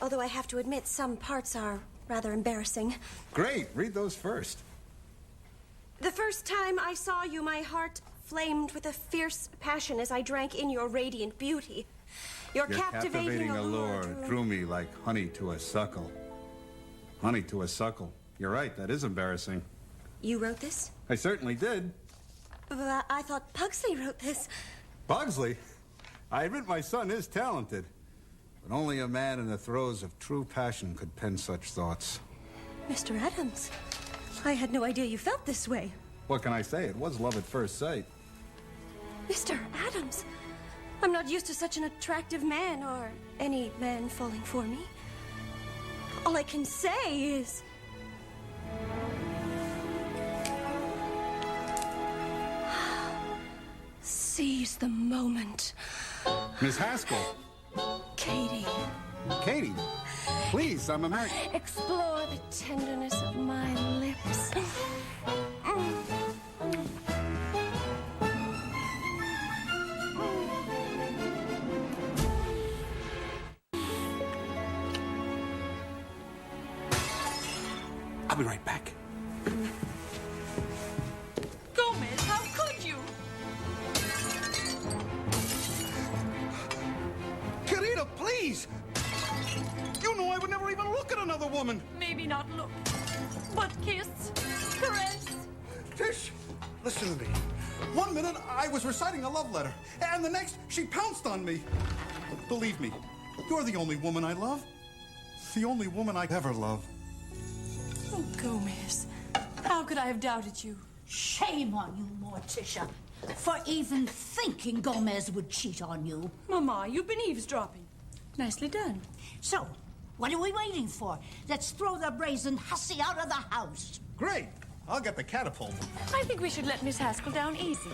Although I have to admit some parts are rather embarrassing. Great, read those first. The first first time I saw you, my heart flamed with a fierce passion as I drank in your radiant beauty. Your captivating allure drew me like honey to a suckle. Honey to a suckle. You're right, that is embarrassing. You wrote this? I certainly did. But I thought Pugsley wrote this. Pugsley? I admit my son is talented. But only a man in the throes of true passion could pen such thoughts. Mr. Addams, I had no idea you felt this way. What can I say? It was love at first sight. Mr. Addams, I'm not used to such an attractive man or any man falling for me. All I can say is... seize the moment. Miss Haskell. Katie. Katie, please, I'm American. Explore the tenderness of my lips. I'll be right back. Gomez, how could you? Querida, please! You know I would never even look at another woman! Maybe not look, but kiss, caress. Tish, listen to me. 1 minute, I was reciting a love letter, and the next, she pounced on me. Believe me, you're the only woman I love. The only woman I ever love. Oh, Gomez, how could I have doubted you? Shame on you, Morticia, for even thinking Gomez would cheat on you. Mama, you've been eavesdropping. Nicely done. So, what are we waiting for? Let's throw the brazen hussy out of the house. Great. I'll get the catapult. I think we should let Miss Haskell down easy.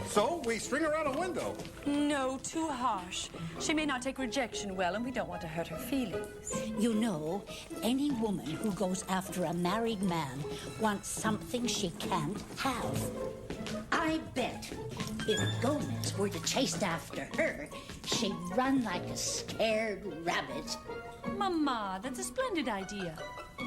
So, we string her out a window. No, too harsh. She may not take rejection well, and we don't want to hurt her feelings. You know, any woman who goes after a married man wants something she can't have. I bet if Gomez were to chase after her, she'd run like a scared rabbit. Mama, that's a splendid idea.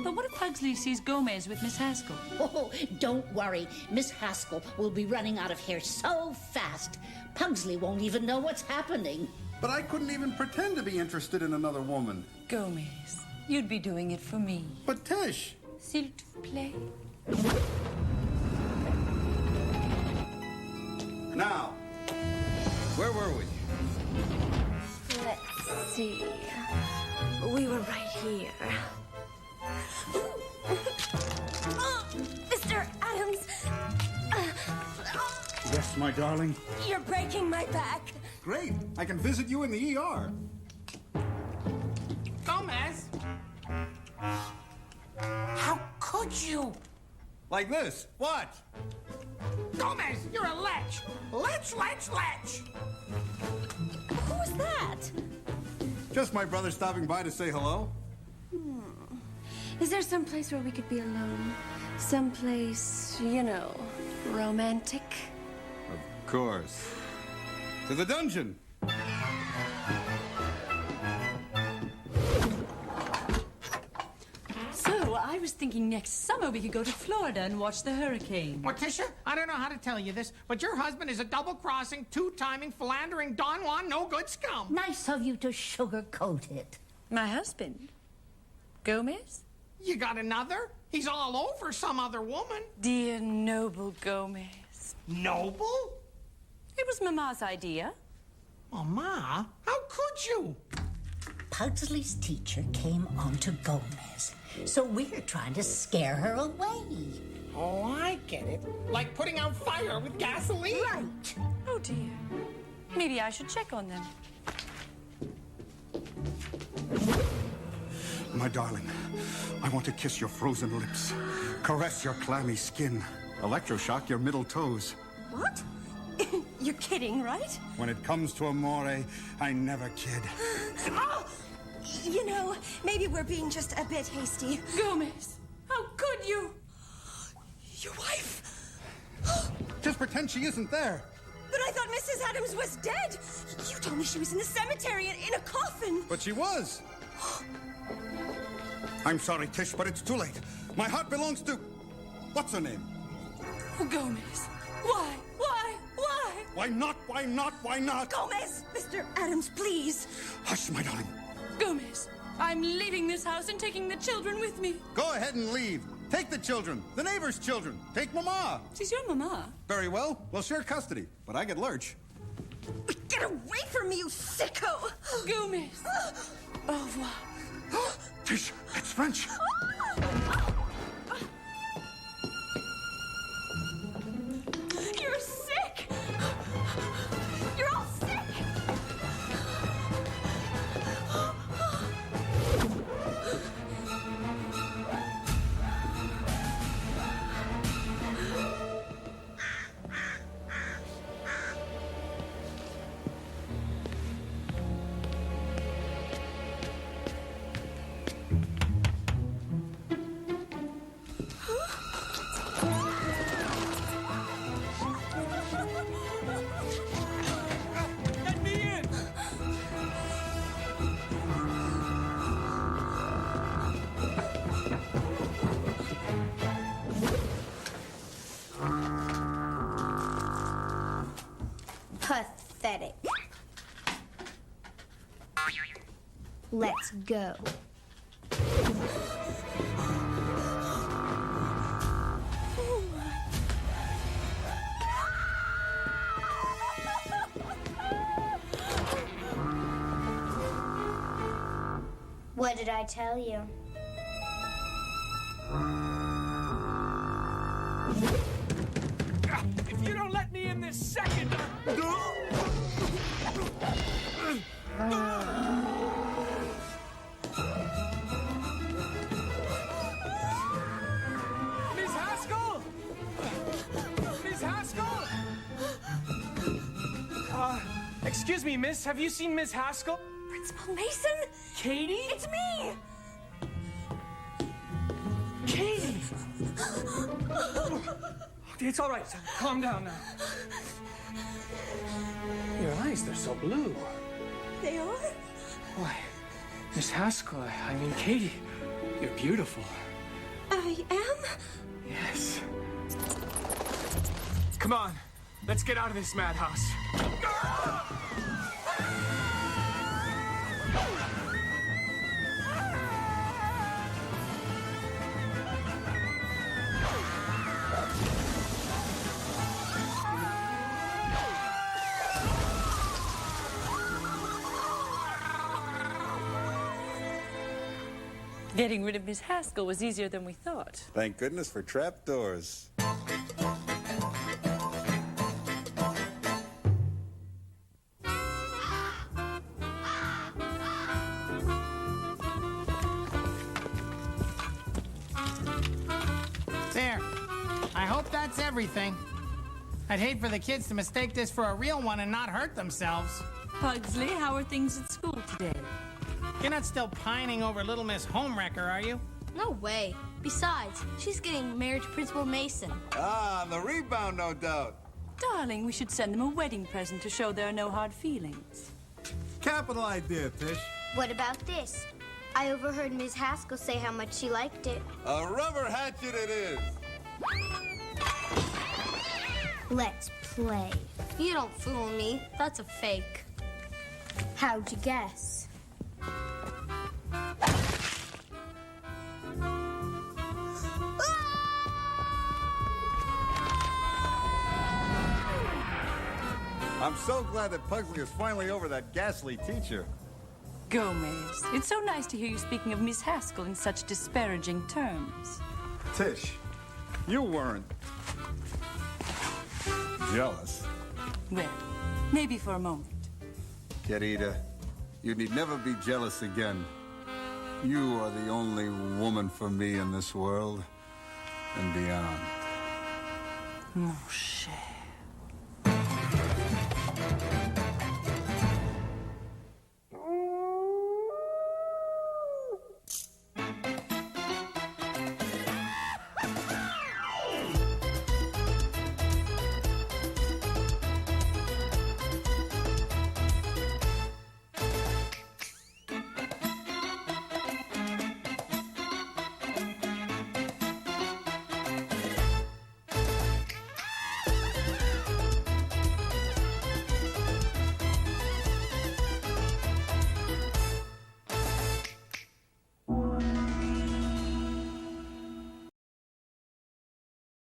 But what if Pugsley sees Gomez with Miss Haskell? Oh, don't worry. Miss Haskell will be running out of here so fast, Pugsley won't even know what's happening. But I couldn't even pretend to be interested in another woman. Gomez, you'd be doing it for me. But Tish... S'il te plaît. Now, where were we? Let's see. We were right here. Mr. Addams! Yes, my darling. You're breaking my back. Great. I can visit you in the ER. Gomez! How could you? Like this. What? Gomez, you're a lech! Lech! Who's that? Just my brother stopping by to say hello. Is there some place where we could be alone? Someplace, you know, romantic? Of course. To the dungeon. So, I was thinking next summer we could go to Florida and watch the hurricane. Morticia, I don't know how to tell you this, but your husband is a double-crossing, two-timing, philandering Don Juan no-good scum. Nice of you to sugarcoat it. My husband? Gomez? You got another? He's all over some other woman. Dear noble Gomez. Noble? It was Mama's idea. Mama? How could you? Pugsley's teacher came on to Gomez, so we're trying to scare her away. Oh, I get it. Like putting out fire with gasoline? Right. Oh, dear. Maybe I should check on them. My darling, I want to kiss your frozen lips, caress your clammy skin, electroshock your middle toes. What? You're kidding, right? When it comes to amore, I never kid. Oh! You know, maybe we're being just a bit hasty. Gomez, how could you? Your wife? Just pretend she isn't there. But I thought Mrs. Addams was dead. You told me she was in the cemetery in a coffin. But she was. I'm sorry, Tish, but it's too late. My heart belongs to... What's her name? Oh, Gomez. Why? Why? Why? Why not? Why not? Why not? Gomez! Mr. Addams, please. Hush, my darling. Gomez, I'm leaving this house and taking the children with me. Go ahead and leave. Take the children, the neighbor's children. Take Mama. She's your mama. Very well. We'll share custody, but I get Lurch. Get away from me, you sicko! Gomez. Au revoir. Tish, it's French. You're sick! You're all sick! Let me in! Pathetic. Let's go. What did I tell you? If you don't let me in this second... Miss Haskell! Miss Haskell! Excuse me, miss. Have you seen Miss Haskell? Principal Mason? Katie? It's me! Katie! It's all right. Calm down now. Your eyes, they're so blue. They are? Why, Miss Haskell, I mean, Katie, you're beautiful. I am? Yes. Come on, let's get out of this madhouse. Getting rid of Miss Haskell was easier than we thought. Thank goodness for trapdoors. There. I hope that's everything. I'd hate for the kids to mistake this for a real one and not hurt themselves. Pugsley, how are things at school today? You're not still pining over Little Miss Homewrecker, are you? No way. Besides, she's getting married to Principal Mason. Ah, the rebound, no doubt. Darling, we should send them a wedding present to show there are no hard feelings. Capital idea, Tish. What about this? I overheard Ms. Haskell say how much she liked it. A rubber hatchet it is. Let's play. You don't fool me. That's a fake. How'd you guess? I'm so glad that Pugsley is finally over that ghastly teacher. Gomez, it's so nice to hear you speaking of Miss Haskell in such disparaging terms. Tish, you weren't jealous. Well, maybe for a moment. Querida, you need never be jealous again. You are the only woman for me in this world and beyond. Mon cher.